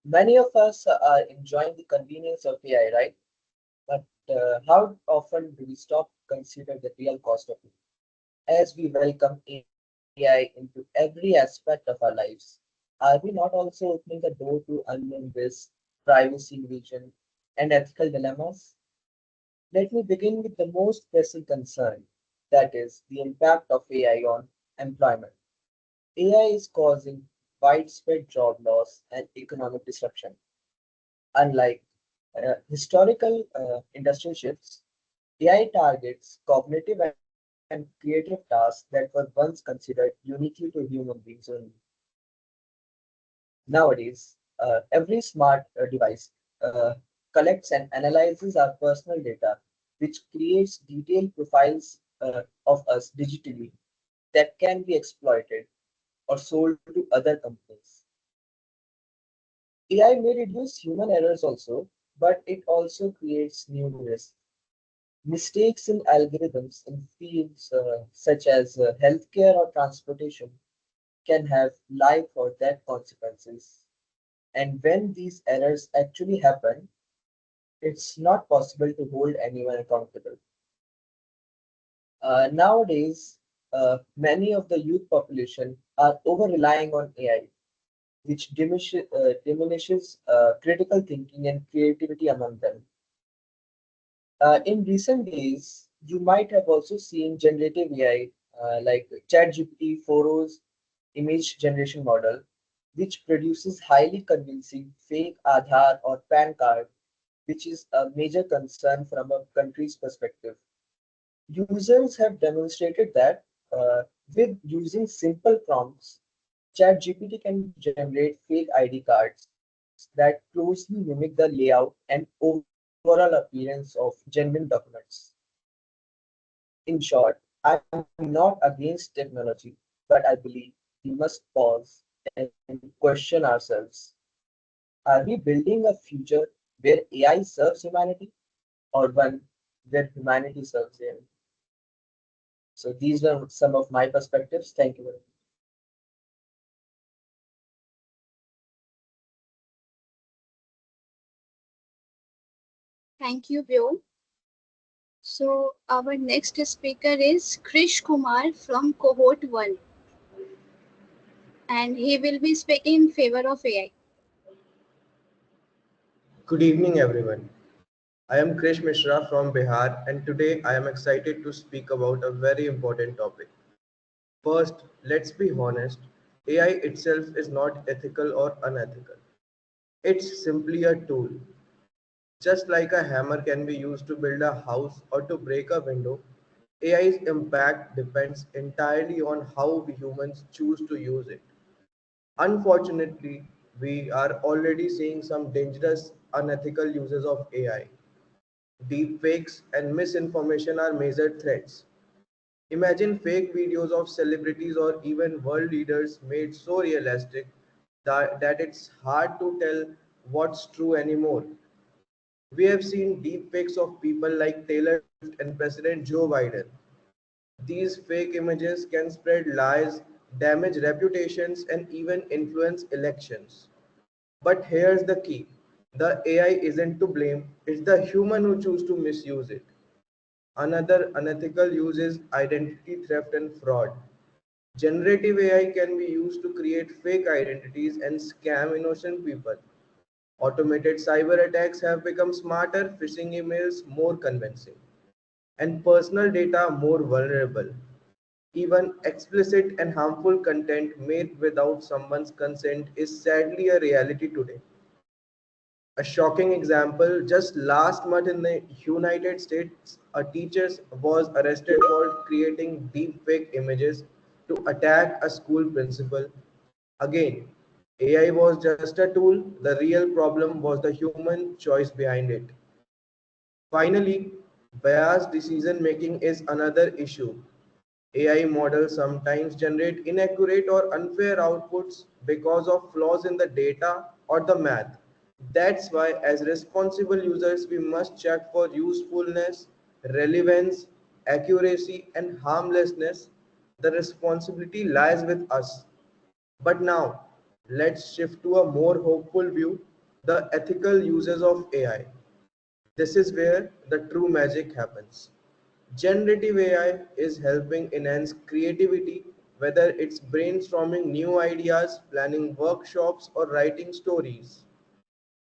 Many of us are enjoying the convenience of AI, right? But how often do we stop to consider the real cost of it? As we welcome AI into every aspect of our lives, are we not also opening the door to unknown risks, privacy invasion, and ethical dilemmas? Let me begin with the most pressing concern, that is, the impact of AI on employment. AI is causing widespread job loss and economic disruption. Unlike historical industrial shifts, AI targets cognitive and creative tasks that were once considered uniquely to human beings only. Nowadays, every smart device uh, collects and analyzes our personal data, which creates detailed profiles of us digitally that can be exploited or sold to other companies. AI may reduce human errors also, but it also creates new risks. Mistakes in algorithms in fields such as healthcare or transportation can have life or death consequences. And when these errors actually happen, it's not possible to hold anyone accountable. Nowadays, many of the youth population are over relying on AI, which diminishes critical thinking and creativity among them. In recent days, you might have also seen generative AI like ChatGPT 4's image generation model, which produces highly convincing fake Aadhaar or PAN card which is a major concern from a country's perspective. Users have demonstrated that with using simple prompts, ChatGPT can generate fake ID cards that closely mimic the layout and overall appearance of genuine documents. In short, I'm not against technology, but I believe we must pause and question ourselves. Are we building a future where AI serves humanity or one where humanity serves AI? So these were some of my perspectives. Thank you very much. Thank you, Vyo. So our next speaker is Krish Kumar from cohort 1, and he will be speaking in favor of AI. Good evening, everyone. I am Krish Mishra from Bihar, and today I am excited to speak about a very important topic. First, let's be honest, AI itself is not ethical or unethical. It's simply a tool. Just like a hammer can be used to build a house or to break a window, AI's impact depends entirely on how we humans choose to use it. Unfortunately, we are already seeing some dangerous, unethical uses of AI. Deepfakes and misinformation are major threats. Imagine fake videos of celebrities or even world leaders made so realistic that it's hard to tell what's true anymore. We have seen deepfakes of people like Taylor Swift and President Joe Biden. These fake images can spread lies, damage reputations, and even influence elections. But here's the key, the AI isn't to blame, it's the human who choose to misuse it. Another unethical use is identity theft and fraud. Generative AI can be used to create fake identities and scam innocent people. Automated cyber attacks have become smarter, phishing emails more convincing, and personal data more vulnerable. Even explicit and harmful content made without someone's consent is sadly a reality today. A shocking example, just last month in the United States, a teacher was arrested for creating deepfake images to attack a school principal. Again, AI was just a tool, the real problem was the human choice behind it. Finally, biased decision making is another issue. AI models sometimes generate inaccurate or unfair outputs because of flaws in the data or the math. That's why, as responsible users, we must check for usefulness, relevance, accuracy, and harmlessness. The responsibility lies with us. But now, let's shift to a more hopeful view, the ethical uses of AI. This is where the true magic happens. Generative AI is helping enhance creativity, whether it's brainstorming new ideas, planning workshops, or writing stories.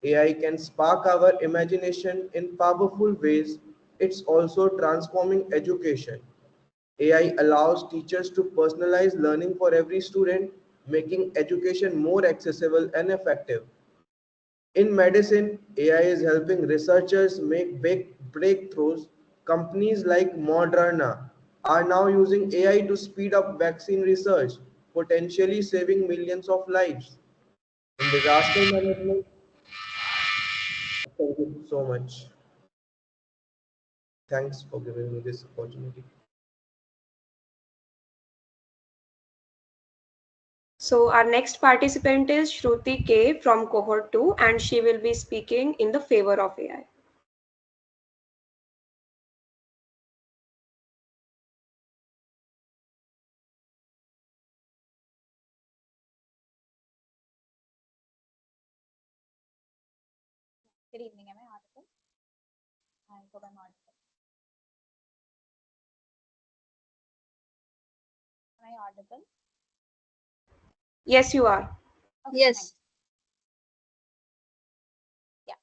AI can spark our imagination in powerful ways. It's also transforming education. AI allows teachers to personalize learning for every student, making education more accessible and effective. In medicine, AI is helping researchers make big breakthroughs. Companies like Moderna are now using AI to speed up vaccine research, potentially saving millions of lives. In disaster management, thank you so much. Thanks for giving me this opportunity. So our next participant is Shruti K from cohort 2, and she will be speaking in the favor of AI. Good evening. Am I audible? I hope I'm audible. Am I audible? Yes, you are. Okay, Yes. yeah.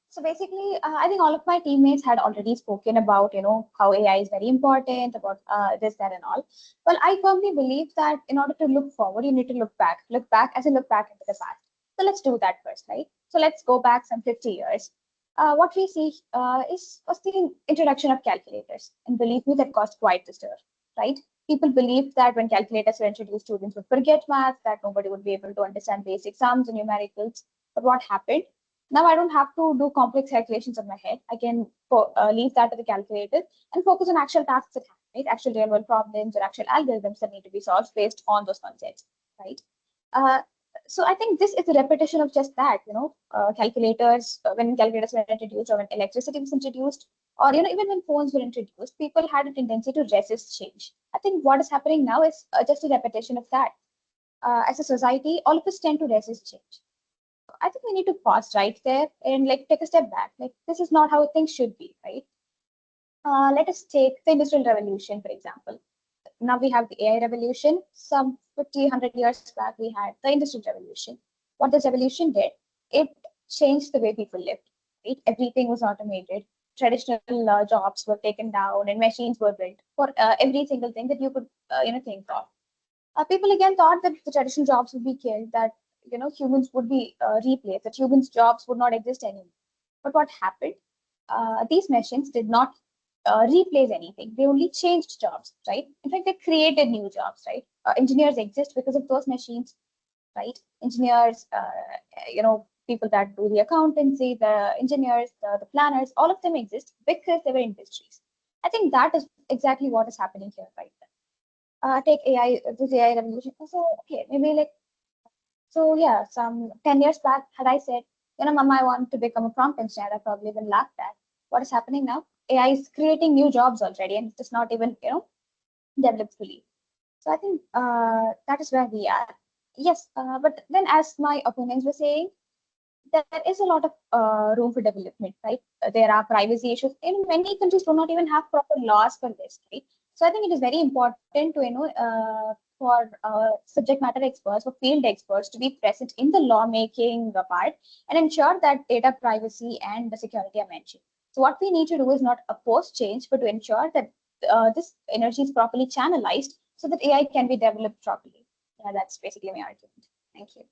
So basically, I think all of my teammates had already spoken about, how AI is very important, about this, that, and all. Well, I firmly believe that in order to look forward, you need to look back as a look back into the past. So let's do that first, right? So let's go back some 50 years. what we see was the introduction of calculators. And believe me, that caused quite the stir, right? People believed that when calculators were introduced, students would forget math, that nobody would be able to understand basic sums and numericals. But what happened? Now I don't have to do complex calculations on my head. I can leave that to the calculator and focus on actual tasks at hand, right? Actual real world problems or actual algorithms that need to be solved based on those concepts, right? Uh, so I think this is a repetition of just that, calculators, when calculators were introduced or when electricity was introduced, or, even when phones were introduced, people had a tendency to resist change. I think what is happening now is just a repetition of that. As a society, all of us tend to resist change. I think we need to pause right there and like take a step back. Like this is not how things should be, right? Let us take the Industrial Revolution, for example. Now we have the AI revolution. Some 50, 100 years back, we had the Industrial Revolution. What this revolution did, it changed the way people lived, right? Everything was automated. Traditional jobs were taken down and machines were built for every single thing that you could, think of. People again thought that the traditional jobs would be killed, that, humans would be replaced, that humans' jobs would not exist anymore. But what happened? These machines did not replace anything. They only changed jobs, right? In fact, they created new jobs, right? Engineers exist because of those machines, right? Engineers, people that do the accountancy, the engineers, the planners, all of them exist because they were industries. I think that is exactly what is happening here right now. Take AI, this AI revolution. So, okay, maybe like, so yeah, some 10 years back, had I said, Mama, I want to become a prompt engineer, I probably been laughed at. What is happening now? AI is creating new jobs already, and it's not even, developed fully. So I think that is where we are. Yes, but then as my opponents were saying, there is a lot of room for development, right? There are privacy issues. In many countries do not even have proper laws for this, right? So I think it is very important to, for subject matter experts, for field experts to be present in the lawmaking part and ensure that data privacy and the security are mentioned. So what we need to do is not oppose change, but to ensure that this energy is properly channelized so that AI can be developed properly. Yeah, that's basically my argument. Thank you.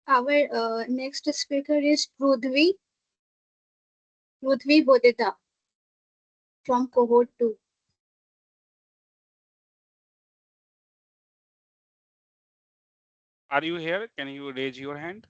Our next speaker is Prudhvi Bodeta from cohort 2. Are you here? Can you raise your hand?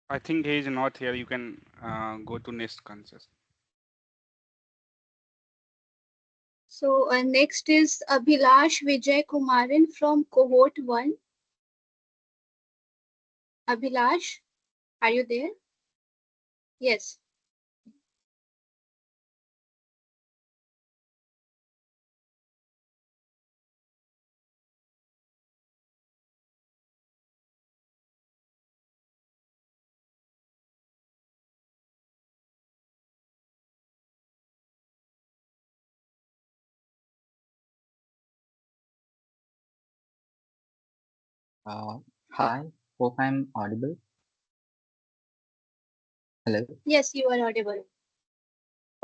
I think he is not here. You can go to next consist. So next is Abhilash Vijay Kumaran from cohort 1. Abhilash, are you there? Yes. Hi, hope I'm audible. Hello. Yes, you are audible.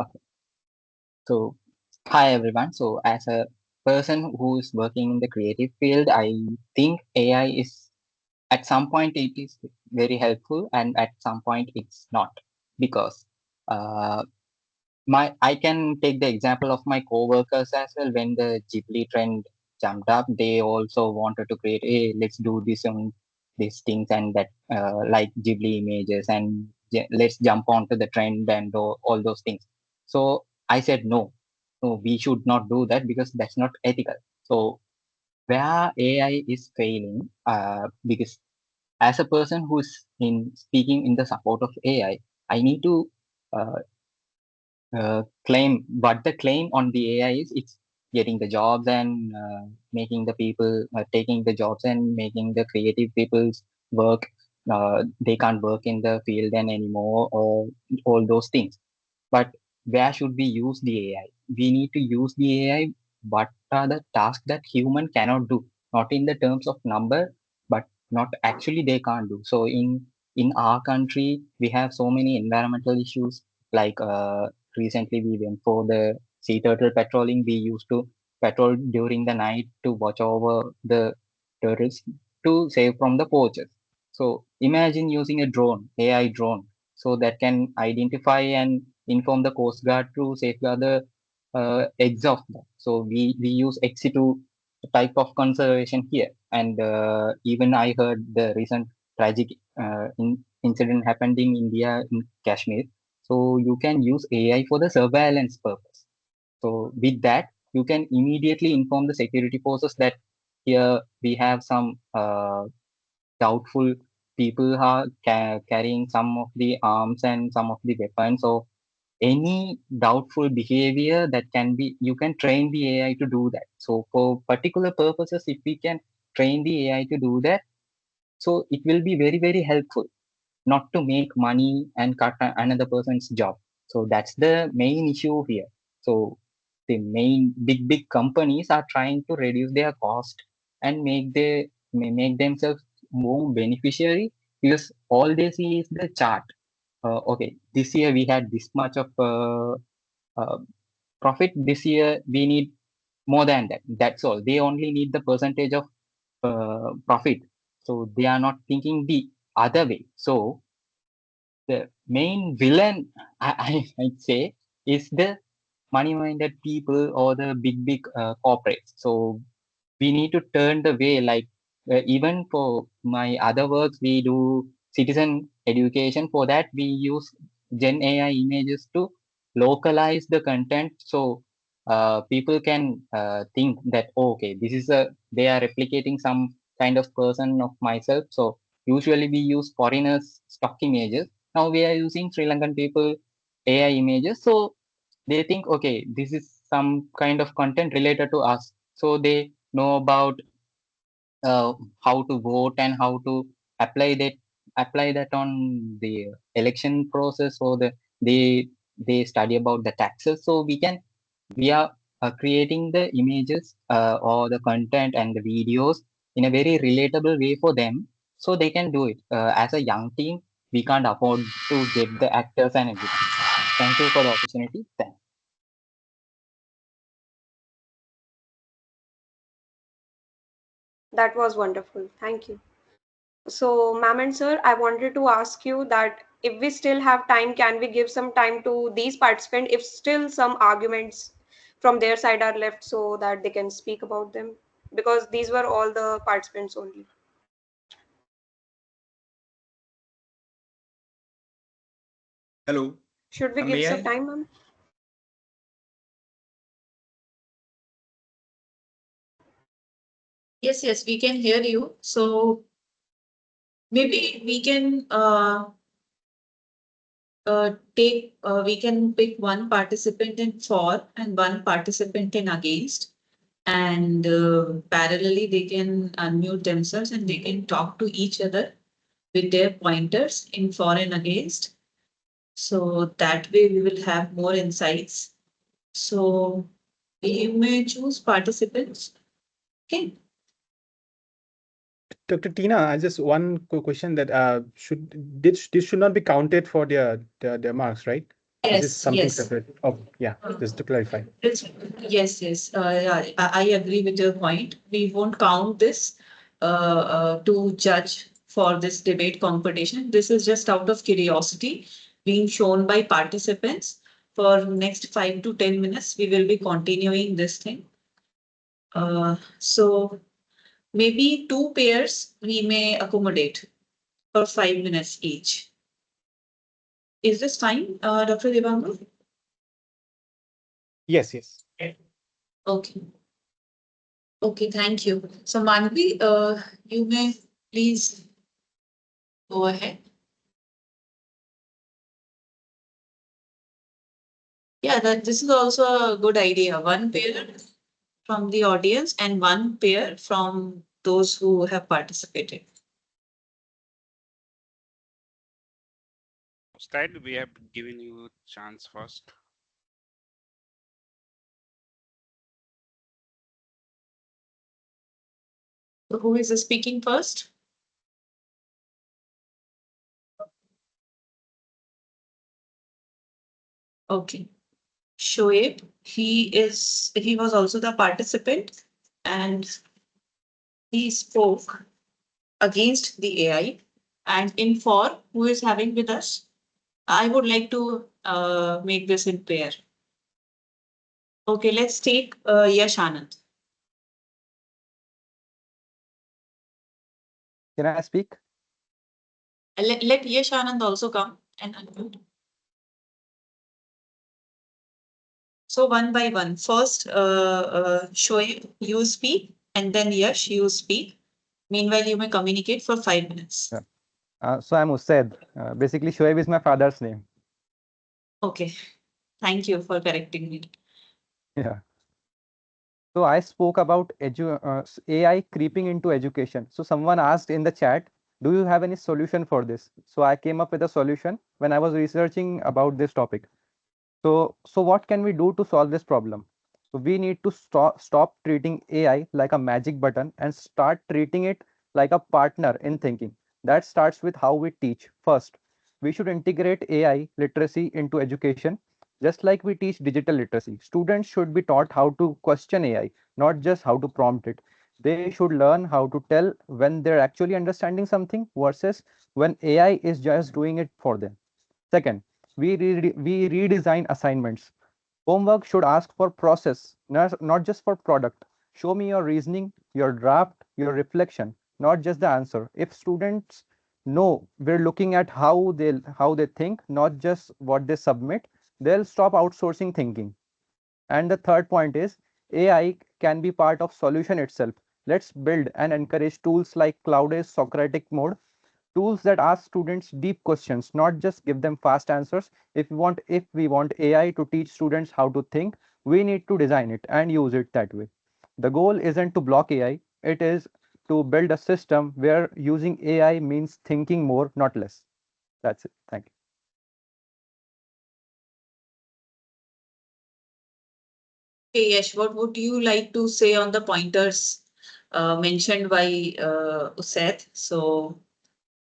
Okay. So, hi everyone. So, as a person who is working in the creative field, I think AI is at some point it is very helpful, and at some point it's not, because uh, I can take the example of my co-workers as well. When the Ghibli trend jumped up, they also wanted to create, hey, let's do this on these things and that, like Ghibli images, and let's jump onto the trend and all those things. So I said no, no, we should not do that because that's not ethical. So where AI is failing, because as a person who's in speaking in the support of AI, I need to uh, claim what the claim on the AI is. It's getting the jobs and making the people taking the jobs and making the creative people's work. They can't work in the field and anymore, or all those things. But where should we use the AI? We need to use the AI. What are the tasks that human cannot do? Not in the terms of number, but not actually they can't do. So in our country, we have so many environmental issues. Like recently, we went for the sea turtle patrolling. We used to patrol during the night to watch over the turtles to save from the poachers. So imagine using a drone, AI drone, so that can identify and inform the Coast Guard to safeguard the eggs of them. So we use XC2 type of conservation here. And even I heard the recent tragic incident happened in India, in Kashmir. So you can use AI for the surveillance purpose. So with that, you can immediately inform the security forces that here we have some doubtful people are carrying some of the arms and some of the weapons. So any doubtful behavior that can be, you can train the AI to do that. So for particular purposes, if we can train the AI to do that, so it will be very, very helpful, not to make money and cut another person's job. So that's the main issue here. So the main big companies are trying to reduce their cost and make themselves more beneficiary, because all they see is the chart. Okay, this year we had this much of uh, profit. This year we need more than that. That's all. They only need the percentage of profit. So they are not thinking the other way. So the main villain, I'd say, is the money-minded people or the big corporates. So we need to turn the way. Like even for my other works, we do citizen education. For that, we use Gen AI images to localize the content, so people can think that, oh, okay, this is a, they are replicating some kind of person of myself. So usually we use foreigners stock images. Now we are using Sri Lankan people AI images. So they think, okay, this is some kind of content related to us. So they know about how to vote and how to apply that apply that on the election process, or they study about the taxes. So we are creating the images or the content and the videos in a very relatable way for them, so they can do it. As a young team, we can't afford to get the actors and everything. Thank you for the opportunity. Thanks. That was wonderful. Thank you. So, ma'am and sir, I wanted to ask you that if we still have time, can we give some time to these participants if still some arguments from their side are left so that they can speak about them? Because these were all the participants only. Hello. Should we give May some I? time, ma'am? Yes, we can hear you. So maybe we can we can pick one participant in for and one participant in against, and parallelly they can unmute themselves and they can talk to each other with their pointers in for and against. So that way we will have more insights. So you may choose participants. Okay. Dr. Tina, I just one question that this should not be counted for their marks, right? This is something Yes. separate. Oh, yeah, just to clarify. Yes. Yeah, I agree with your point. We won't count this to judge for this debate competition. This is just out of curiosity being shown by participants. For next 5 to 10 minutes, we will be continuing this thing. So maybe two pairs we may accommodate for 5 minutes each. Is this fine, Dr. Devangu? Yes. Okay. Okay, thank you. So Manvi, you may please go ahead. Yeah, this is also a good idea. One pair from the audience and one pair from those who have participated. Ustad, we have given you chance first. So who is speaking first? Okay. Shoaib, he was also the participant and he spoke against the AI. And in four, who is having with us? I would like to make this in pair. Okay, let's take Yash Anand. Can I speak? Let Yash Anand also come and unmute. So one by one. First, Shoaib, you speak, and then Yash, you speak. Meanwhile, you may communicate for 5 minutes. Yeah. So I'm Usaid. Basically, Shoaib is my father's name. Okay. Thank you for correcting me. Yeah. So I spoke about AI creeping into education. So someone asked in the chat, do you have any solution for this? So I came up with a solution when I was researching about this topic. So what can we do to solve this problem? So we need to stop treating AI like a magic button and start treating it like a partner in thinking. That starts with how we teach. First, we should integrate AI literacy into education, just like we teach digital literacy. Students should be taught how to question AI, not just how to prompt it. They should learn how to tell when they're actually understanding something versus when AI is just doing it for them. Second, we redesign assignments. Homework should ask for process, not just for product. Show me your reasoning, your draft, your reflection, not just the answer. If students know we're looking at how they think, not just what they submit, they'll stop outsourcing thinking. And the third point is AI can be part of solution itself. Let's build and encourage tools like Cloud's Socratic mode, tools that ask students deep questions, not just give them fast answers. If we want AI to teach students how to think, we need to design it and use it that way. The goal isn't to block AI, it is to build a system where using AI means thinking more, not less. That's it. Thank you. Okay, Yash, what would you like to say on the pointers mentioned by Usaid? So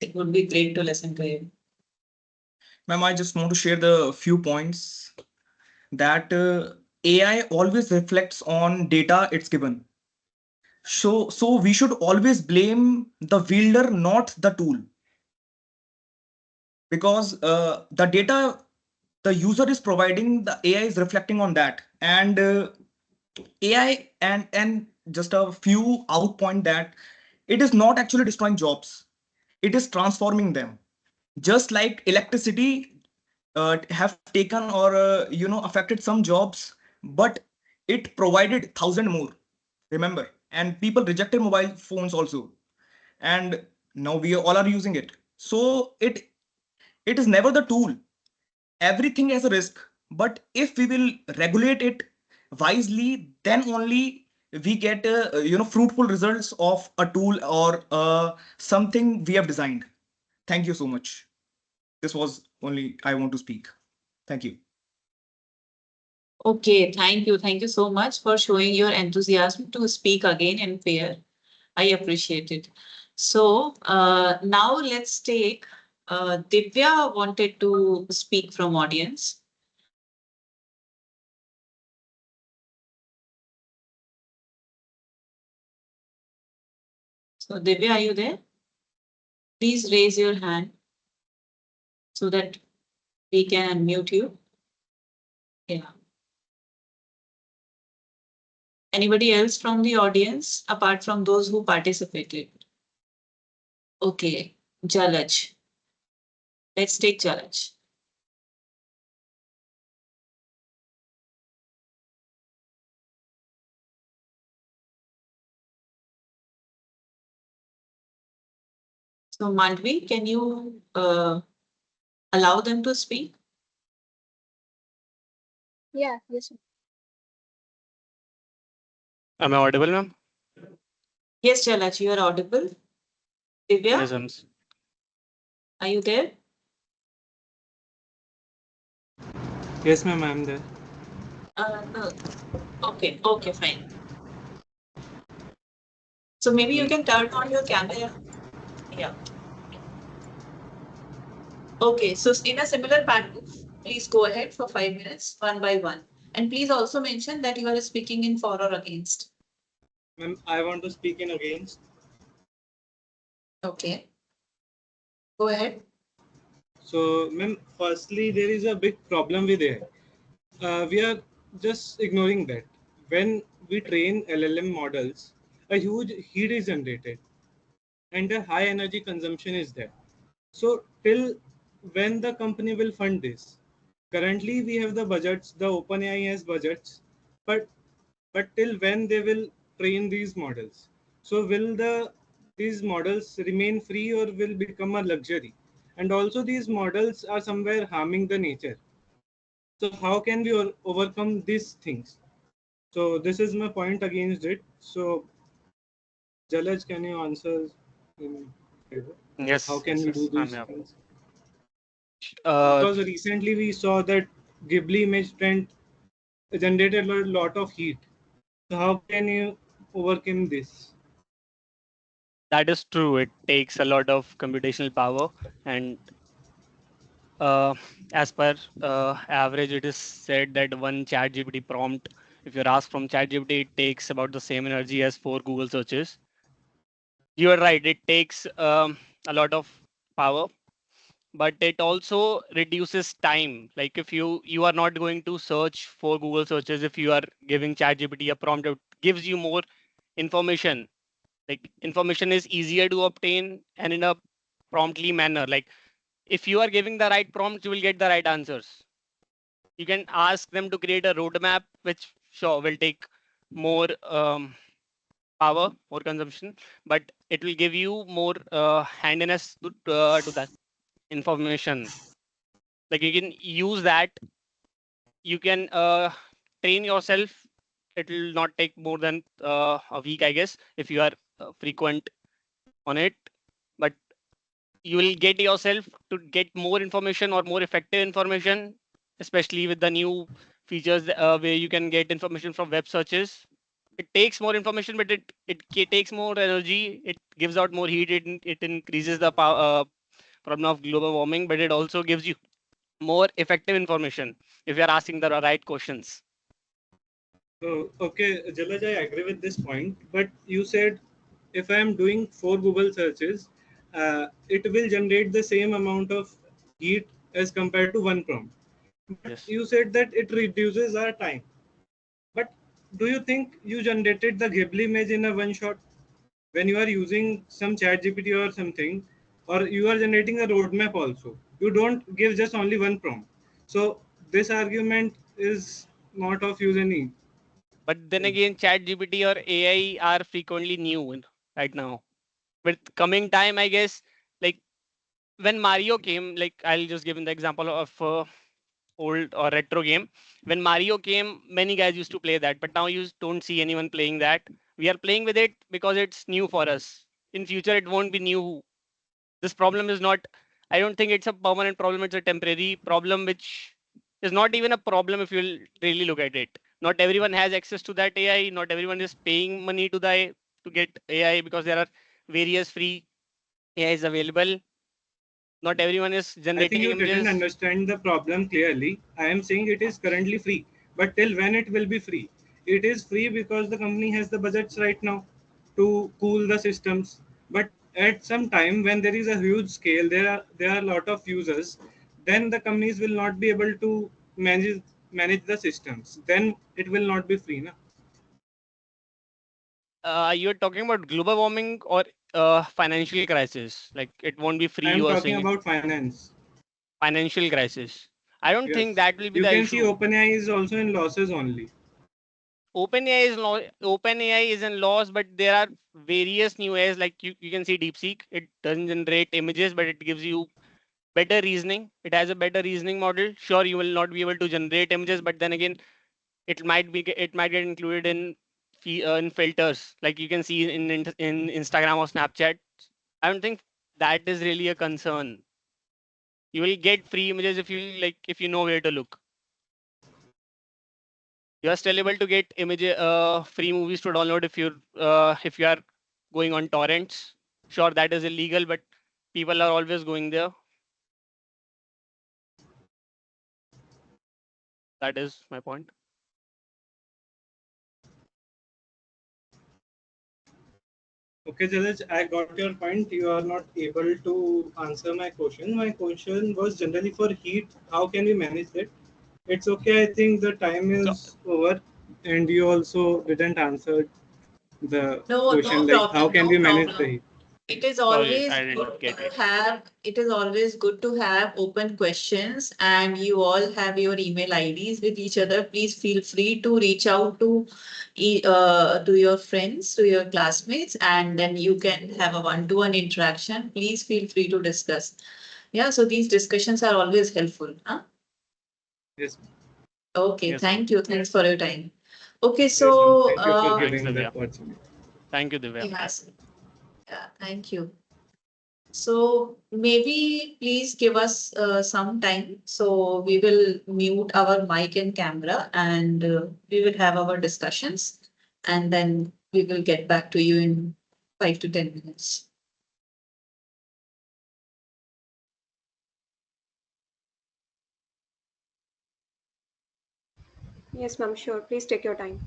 it would be great to listen to him. Ma'am, I just want to share the few points that AI always reflects on data it's given. So we should always blame the wielder, not the tool, because the data the user is providing, the AI is reflecting on that, and AI and just a few out point that it is not actually destroying jobs, it is transforming them. Just like electricity have taken or affected some jobs, but it provided thousand more, remember, and people rejected mobile phones also, and now we all are using it. So it is never the tool, everything has a risk, but if we will regulate it wisely, then only we get fruitful results of a tool or something we have designed. Thank you so much. This was only I want to speak. Thank you. Okay, thank you. Thank you so much for showing your enthusiasm to speak again in pair. I appreciate it. So now let's take Divya wanted to speak from audience. So Divya, are you there? Please raise your hand so that we can unmute you. Yeah. Anybody else from the audience apart from those who participated? Okay, Jalaj. Let's take Jalaj. So Mandvi, can you allow them to speak? Yeah, yes. Am I audible, ma'am? Yes, Jalaj, you are audible. Divya, Yes, are you there? Yes, ma'am, I'm there. No. Okay, fine. So maybe you can turn on your camera. Yeah. Okay, so in a similar pattern, please go ahead for 5 minutes, one by one. And please also mention that you are speaking in for or against. Ma'am, I want to speak in against. Okay. Go ahead. So, ma'am, firstly, there is a big problem with AI. We are just ignoring that. When we train LLM models, a huge heat is generated and a high energy consumption is there. So, till when the company will fund this? Currently, we have the budgets, the OpenAI has budgets, but till when they will train these models? So, will these models remain free or will become a luxury? And also, these models are somewhere harming the nature. So how can we overcome these things? So this is my point against it. So Jalaj, can you answer in favor? Yes, How can we do I'm these here. things? Because recently we saw that Ghibli image trend generated a lot of heat. So how can you overcome this? That is true. It takes a lot of computational power, and as per average, it is said that one ChatGPT prompt, if you're asked from ChatGPT, it takes about the same energy as 4 Google searches. You are right. It takes a lot of power, but it also reduces time. Like if you are not going to search for Google searches, if you are giving ChatGPT a prompt, it gives you more information. Like information is easier to obtain and in a promptly manner. Like if you are giving the right prompt, you will get the right answers. You can ask them to create a roadmap, which sure will take more power, more consumption, but it will give you more handiness to that information. Like you can use that, you can train yourself. It will not take more than a week, I guess, if you are frequent on it, but you will get yourself to get more information or more effective information, especially with the new features where you can get information from web searches. It takes more information, but it takes more energy. It gives out more heat. It increases the power, problem of global warming, but it also gives you more effective information if you're asking the right questions. So, okay, Jalaj, I agree with this point, but you said if I am doing 4 Google searches, it will generate the same amount of heat as compared to one prompt. But Yes. you said that it reduces our time. But do you think you generated the Ghibli image in a one shot? When you are using some chat GPT or something, or you are generating a roadmap also, you don't give just only one prompt. So this argument is not of use any. But then again, chat GPT or AI are frequently new right now. With coming time, I guess, like when Mario came, like I'll just give an example of old or retro game. When Mario came, many guys used to play that, but now you don't see anyone playing that. We are playing with it because it's new for us. In future, it won't be new. This problem is not, I don't think it's a permanent problem. It's a temporary problem, which is not even a problem if you really look at it. Not everyone has access to that AI. Not everyone is paying money to the to get AI because there are various free AIs available. Not everyone is I think generating you didn't images. understand the problem clearly. I am saying it is currently free, but till when it will be free? It is free because the company has the budgets right now to cool the systems. But at some time when there is a huge scale, there are a lot of users, then the companies will not be able to manage the systems. Then it will not be free, na? You're talking about global warming or financial crisis. Like it won't be free. I am You are talking saying it. about finance. Financial crisis. I don't think Yes, that will be you the can see issue. OpenAI is also in losses only. OpenAI is in loss, but there are various new AIs, like you can see DeepSeek. It doesn't generate images, but it gives you better reasoning. It has a better reasoning model. Sure, you will not be able to generate images, but then again, it might get included in filters, like you can see in Instagram or Snapchat. I don't think that is really a concern. You will get free images if you know where to look. You are still able to get free movies to download if you are going on torrents. Sure, that is illegal, but people are always going there. That is my point. Okay, Jalaj, I got your point. You are not able to answer my question. My question was generally for heat. How can we manage that? It's okay. I think the time is over, and you also didn't answer the No, question no like how problem, can no we manage the problem. heat? It is Sorry, always I good didn't get to it. have, it is always good to have open questions, and you all have your email IDs with each other. Please feel free to reach out to your friends, to your classmates, and then you can have a one-to-one interaction. Please feel free to discuss. Yeah, so these discussions are always helpful. Huh? Yes. Okay, Yes, thank you. Thanks for your time. Okay, Yes, ma'am. so Thank you for Thanks, giving the Divya. opportunity. Thank you, Divya. yes. Yeah, thank you. So maybe please give us some time. So we will mute our mic and camera, and we will have our discussions, and then we will get back to you in 5 to 10 minutes. Yes, ma'am, sure. Please take your time.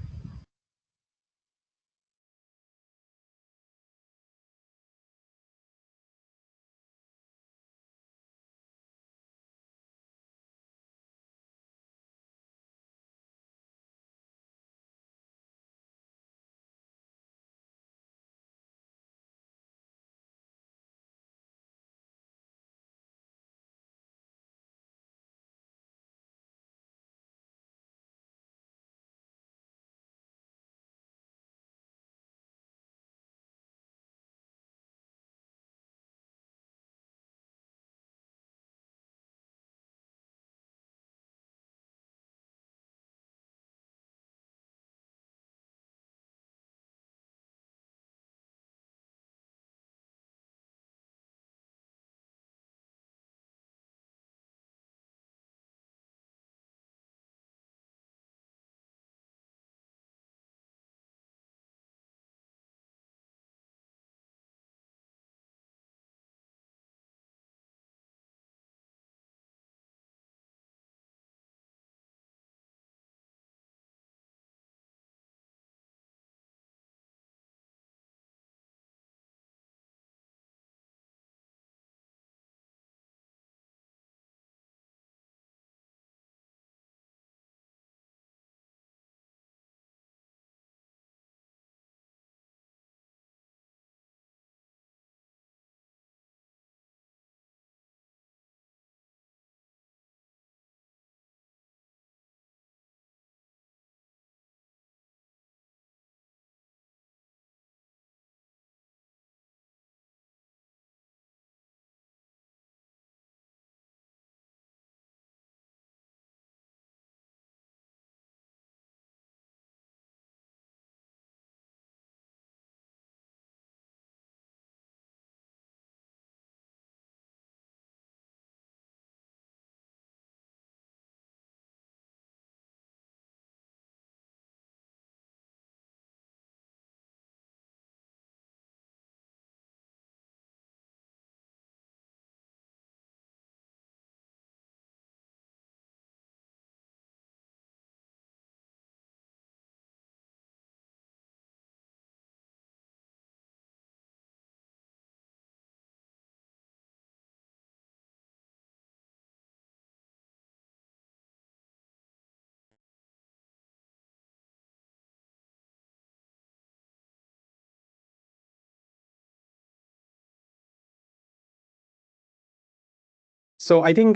So I think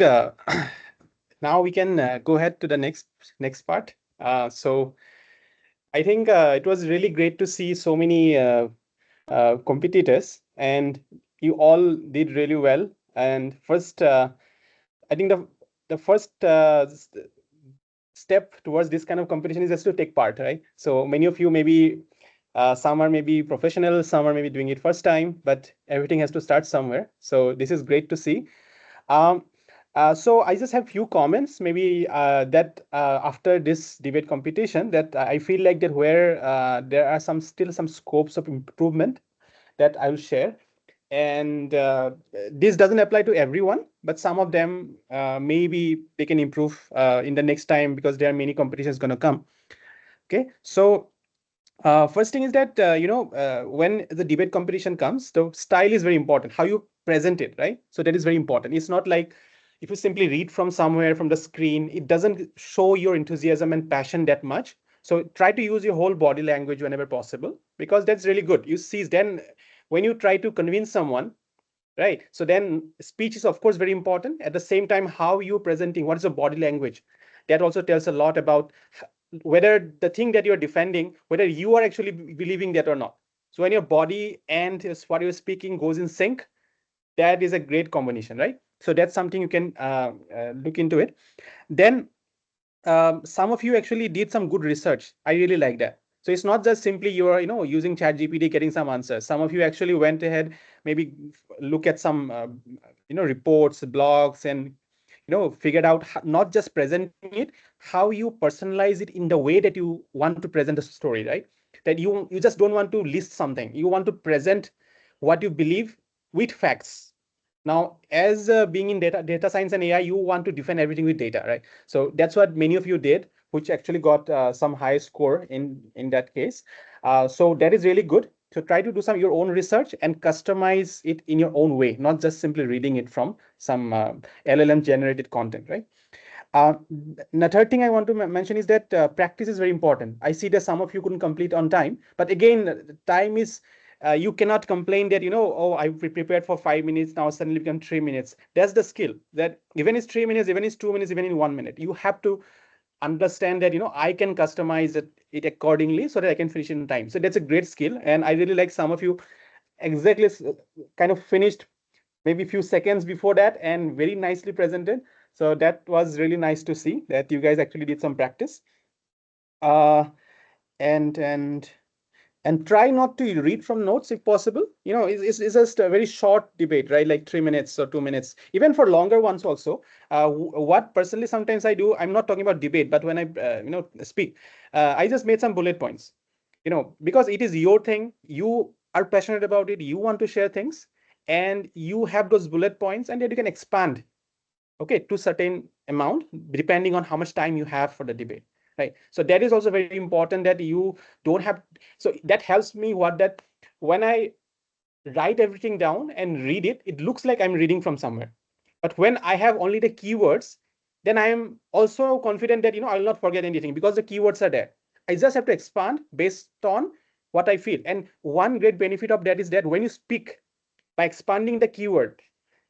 now we can go ahead to the next part. So I think it was really great to see so many competitors, and you all did really well. And first, I think the first step towards this kind of competition is just to take part, right? So many of you maybe some are maybe professional, some are maybe doing it first time, but everything has to start somewhere. So this is great to see. So I just have few comments maybe that after this debate competition, that I feel like that where there are still some scopes of improvement that I will share. And this doesn't apply to everyone, but some of them maybe they can improve in the next time, because there are many competitions going to come. Okay, so first thing is that when the debate competition comes, the style is very important, how you present it, right? So that is very important. It's not like if you simply read from somewhere from the screen, it doesn't show your enthusiasm and passion that much. So try to use your whole body language whenever possible, because that's really good. You see, then when you try to convince someone, right? So then speech is of course very important. At the same time, how you presenting, what is the body language? That also tells a lot about whether the thing that you're defending, whether you are actually believing that or not. So when your body and what you're speaking goes in sync, that is a great combination, right? So that's something you can look into it. Then some of you actually did some good research. I really like that. So it's not just simply you're using ChatGPT getting some answers. Some of you actually went ahead, maybe look at some reports, blogs, and figured out not just presenting it, how you personalize it in the way that you want to present the story, right? That you just don't want to list something. You want to present what you believe with facts. Now, as being in data science and AI, you want to defend everything with data, right? So that's what many of you did, which actually got some high score in that case. So that is really good. So try to do some your own research and customize it in your own way, not just simply reading it from some LLM generated content, right? The third thing I want to mention is that practice is very important. I see that some of you couldn't complete on time, but again, time is you cannot complain that oh, I prepared for 5 minutes, now suddenly become 3 minutes. That's the skill, that even it's 3 minutes, even it's 2 minutes, even in 1 minute, you have to understand that I can customize it accordingly so that I can finish in time. So that's a great skill, and I really like some of you exactly kind of finished maybe a few seconds before that and very nicely presented. So that was really nice to see that you guys actually did some practice. And try not to read from notes if possible. It's just a very short debate, right? Like 3 minutes or 2 minutes, even for longer ones also. What personally sometimes I do, I'm not talking about debate, but when I speak, I just made some bullet points, because it is your thing. You are passionate about it. You want to share things, and you have those bullet points, and then you can expand, okay, to certain amount depending on how much time you have for the debate, right? So that is also very important, that you don't have. So that helps me that when I write everything down and read it, it looks like I'm reading from somewhere. But when I have only the keywords, then I am also confident that I will not forget anything, because the keywords are there. I just have to expand based on what I feel. And one great benefit of that is that when you speak by expanding the keyword,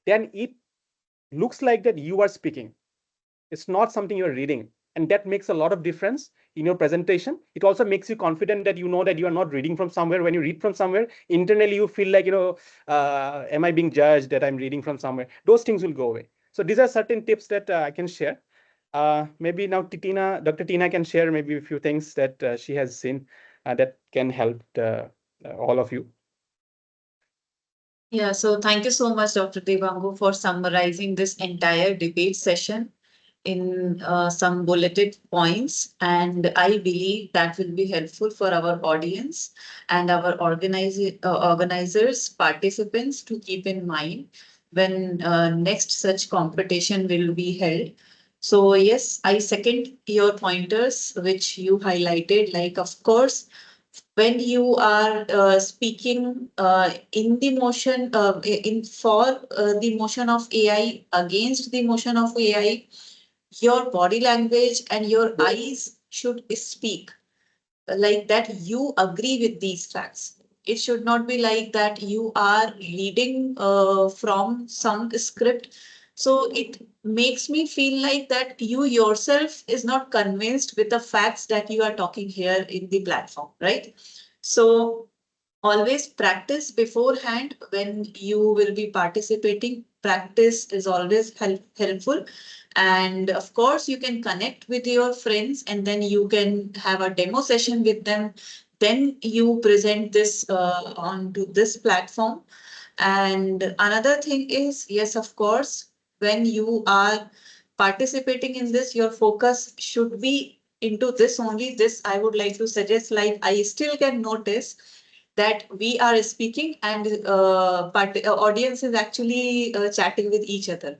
then it looks like that you are speaking. It's not something you're reading. And that makes a lot of difference in your presentation. It also makes you confident that that you are not reading from somewhere. When you read from somewhere, internally you feel like, am I being judged that I'm reading from somewhere? Those things will go away. So these are certain tips that I can share. Maybe now Dr. Tina can share maybe a few things that she has seen that can help all of you. Yeah, so thank you so much, Dr. Devangu, for summarizing this entire debate session in some bulleted points. And I believe that will be helpful for our audience and our organizers, participants to keep in mind when next such competition will be held. So yes, I second your pointers, which you highlighted, like, of course, when you are speaking in the motion in for the motion of AI, against the motion of AI, your body language and your eyes should speak like that you agree with these facts. It should not be like that you are reading from some script So it makes me feel like that you yourself is not convinced with the facts that you are talking here in the platform, right? So always practice beforehand when you will be participating. Practice is always helpful. And of course, you can connect with your friends and then you can have a demo session with them. Then you present this onto this platform. And another thing is, yes, of course, when you are participating in this, your focus should be into this only. This I would like to suggest, like I still can notice that we are speaking and audience is actually chatting with each other.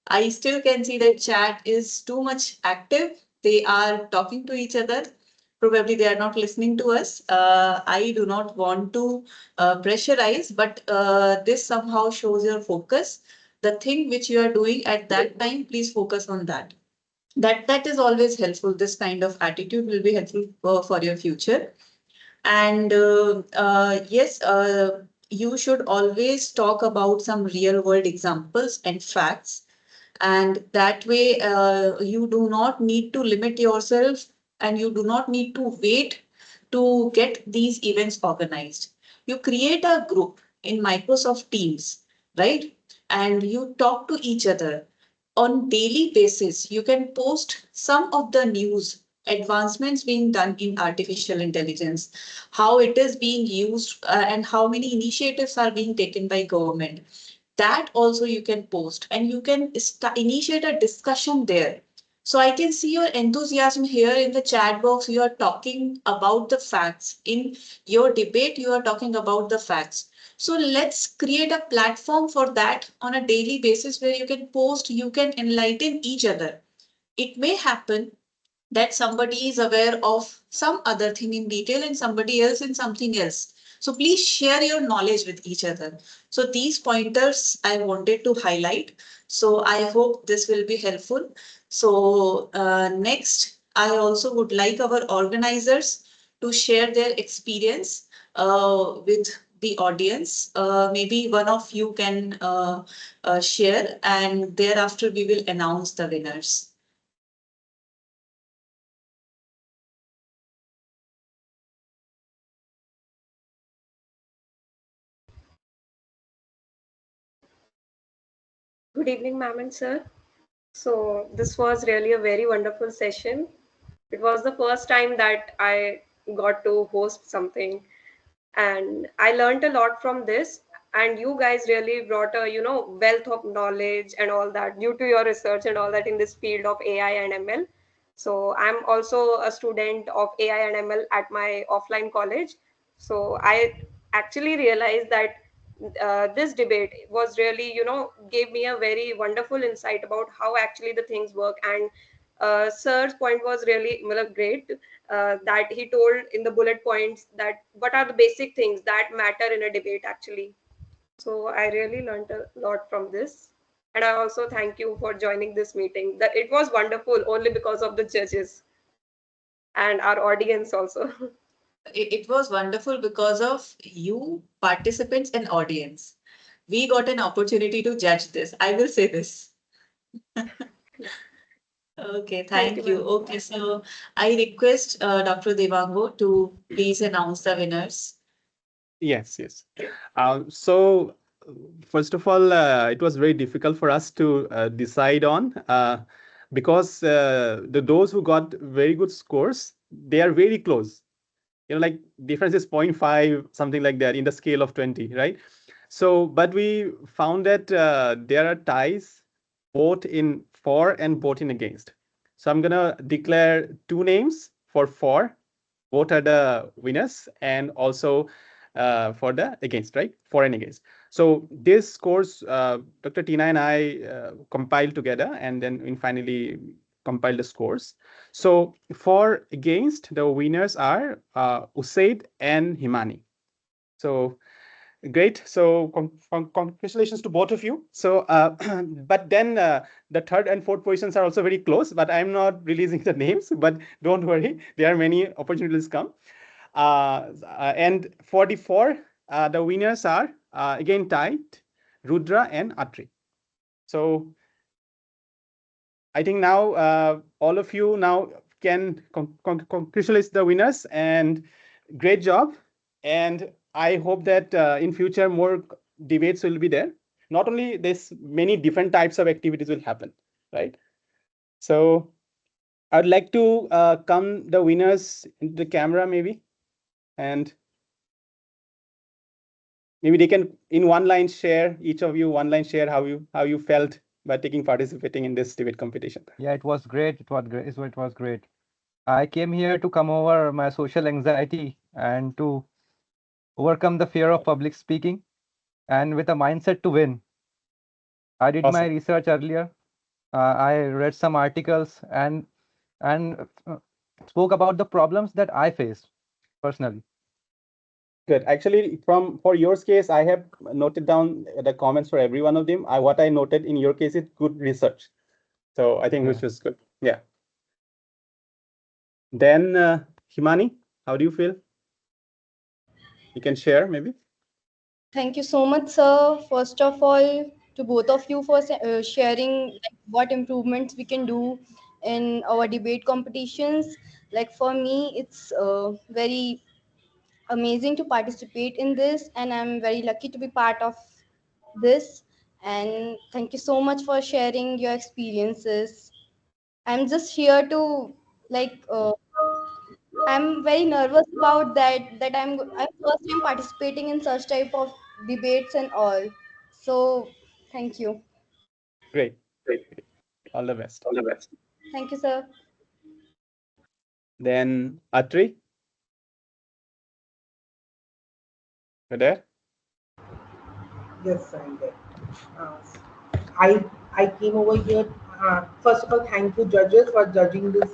I still can see that chat is too much active. They are talking to each other. Probably they are not listening to us. I do not want to pressurize, but this somehow shows your focus. The thing which you are doing at that time, please focus on that. That is always helpful. This kind of attitude will be helpful for your future. And yes, you should always talk about some real world examples and facts. And that way, you do not need to limit yourself and you do not need to wait to get these events organized. You create a group in Microsoft Teams, right? And you talk to each other on daily basis. You can post some of the news advancements being done in artificial intelligence, how it is being used, and how many initiatives are being taken by government. That also you can post and you can initiate a discussion there. So I can see your enthusiasm here in the chat box. You are talking about the facts. In your debate, you are talking about the facts. So let's create a platform for that on a daily basis where you can post, you can enlighten each other. It may happen that somebody is aware of some other thing in detail and somebody else in something else. So please share your knowledge with each other. So these pointers I wanted to highlight. So I hope this will be helpful. So next, I also would like our organizers to share their experience with the audience. Maybe one of you can share and thereafter we will announce the winners. Good evening, ma'am and sir. So this was really a very wonderful session. It was the first time that I got to host something, and I learned a lot from this. And you guys really brought a wealth of knowledge and all that due to your research and all that in this field of AI and ML. So I'm also a student of AI and ML at my offline college. So I actually realized that this debate was really, gave me a very wonderful insight about how actually the things work. And sir's point was really great, that he told in the bullet points that what are the basic things that matter in a debate actually. So I really learned a lot from this. And I also thank you for joining this meeting. That it was wonderful only because of the judges and our audience also. It was wonderful because of you, participants, and audience. We got an opportunity to judge this. I will say this. Okay, thank you. Okay, so I request Dr. Devango to please announce the winners. Yes, yes. So first of all, it was very difficult for us to decide on because those who got very good scores, they are very close. Like difference is 0.5, something like that in the scale of 20, right? So, but we found that there are ties both in for and both in against. So I'm gonna declare two names for. Both are the winners, and also for the against, right? For and against. So this scores Dr. Tina and I compiled together, and then we finally compiled the scores. So for against, the winners are Usaid and Himani. So great. So congratulations to both of you. So, but then the third and fourth positions are also very close, but I'm not releasing the names, but don't worry, there are many opportunities come. And for the four, the winners are again tied, Rudra and Atri. So I think now all of you now can congratulate the winners, and great job. And I hope that in future more debates will be there. Not only this, many different types of activities will happen, right? So I'd like to come the winners into the camera maybe, and maybe they can in one line share, each of you one line share how you felt by participating in this debate competition. Yeah, it was great. It was great. It was great. I came here to come over my social anxiety and to overcome the fear of public speaking and with a mindset to win. I did my Awesome. research earlier. I read some articles and spoke about the problems that I faced personally. Good. Actually, for your case, I have noted down the comments for every one of them. What I noted in your case is good research. So I think which was good. Yeah. Then Himani, how do you feel? You can share maybe. Thank you so much, sir. First of all, to both of you for sharing like, what improvements we can do in our debate competitions. Like for me, it's very amazing to participate in this, and I'm very lucky to be part of this. And thank you so much for sharing your experiences. I'm just here to like. I'm very nervous about that. I'm first time participating in such type of debates and all. So thank you. Great. All the best. All the best. Thank you, sir. Then Atri, you there? Yes, I'm there. Uh, I came over here. First of all, thank you, judges, for judging this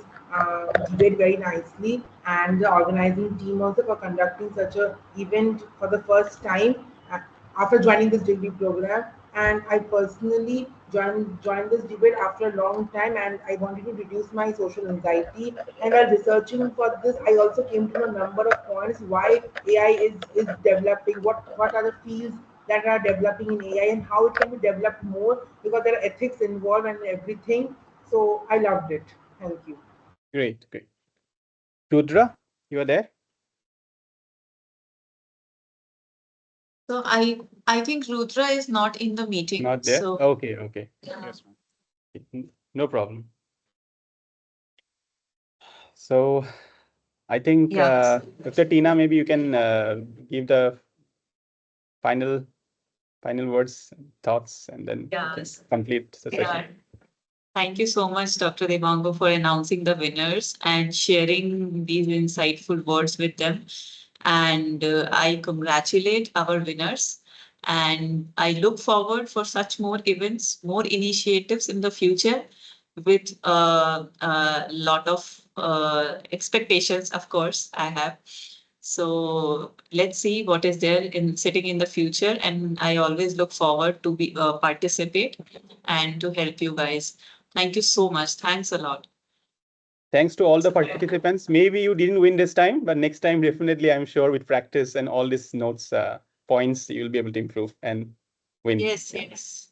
debate very nicely, and the organizing team also for conducting such a event for the first time after joining this degree program. And I personally joined this debate after a long time, and I wanted to reduce my social anxiety. And while researching for this, I also came to a number of points why AI is developing. What are the fields that are developing in AI and how it can be developed more, because there are ethics involved and everything. So I loved it. Thank you. Great. Rudra, you are there? So I think Rudra is not in the meeting. Not there? So Okay. yeah. No problem. So I think Yeah. Dr. Tina, maybe you can give the final words, thoughts, and then Yes. complete the session. Yeah. Thank you so much, Dr. Devango, for announcing the winners and sharing these insightful words with them. And I congratulate our winners. And I look forward for such more events, more initiatives in the future, with a lot of expectations, of course, I have. So let's see what is there in sitting in the future. And I always look forward to be participate and to help you guys. Thank you so much. Thanks a lot. Thanks to all the participants. Maybe you didn't win this time, but next time, definitely, I'm sure with practice and all these notes, points, you'll be able to improve and win. Yes.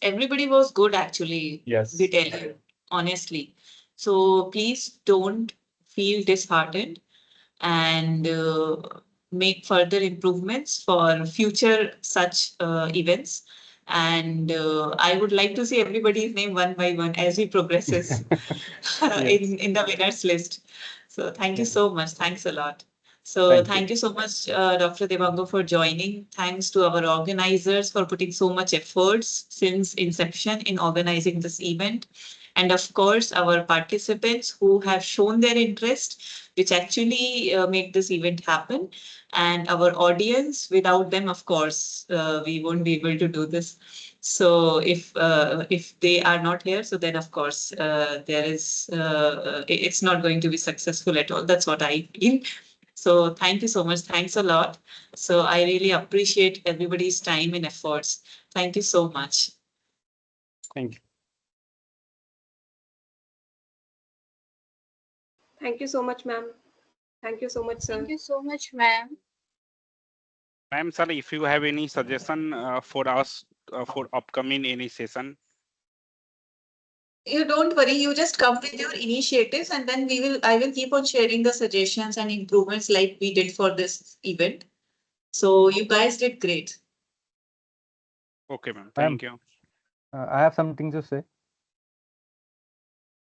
Everybody was good, actually. Yes. We tell you, honestly. So please don't feel disheartened and make further improvements for future such events. And I would like to see everybody's name one by one as we progresses in the winners list. So thank you so much. Thanks a lot. So thank you so much, Dr. Devango, for joining. Thanks to our organizers for putting so much efforts since inception in organizing this event. And of course, our participants who have shown their interest, which actually make this event happen. And our audience, without them, of course, we won't be able to do this. So if they are not here, so then of course it's not going to be successful at all. That's what I feel. So thank you so much. Thanks a lot. So I really appreciate everybody's time and efforts. Thank you so much. Thank you. Thank you so much, ma'am. Thank you so much, sir. Thank you so much, ma'am. Ma'am, sir, if you have any suggestion for us for upcoming any session. You don't worry, you just come with your initiatives and then I will keep on sharing the suggestions and improvements like we did for this event. So you guys did great. Okay, ma'am. Ma'am, Thank you. I have something to say.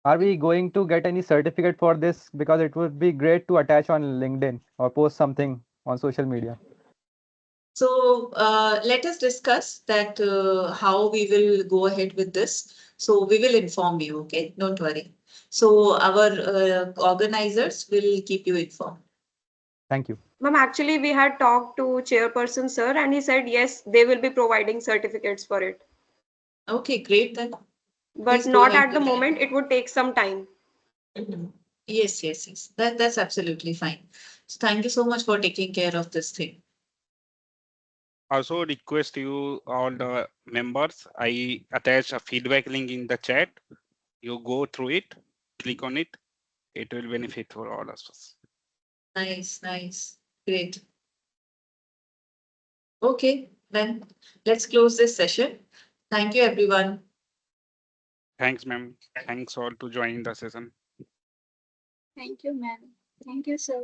Are we going to get any certificate for this? Because it would be great to attach on LinkedIn or post something on social media. So let us discuss that how we will go ahead with this. So we will inform you, okay? Don't worry. So our organizers will keep you informed. Thank you. Ma'am, actually, we had talked to Chairperson Sir, and he said yes, they will be providing certificates for it. Okay, great then. But Please go not ahead at the with that. moment. It would take some time. Yes, yes, yes. That's absolutely fine. So thank you so much for taking care of this thing. Also request you all the members, I attach a feedback link in the chat. You go through it, click on it. It will benefit for all of us. Nice, nice. Great. Okay, then let's close this session. Thank you, everyone. Thanks, ma'am. Thanks all to join the session. Thank you, ma'am. Thank you, sir.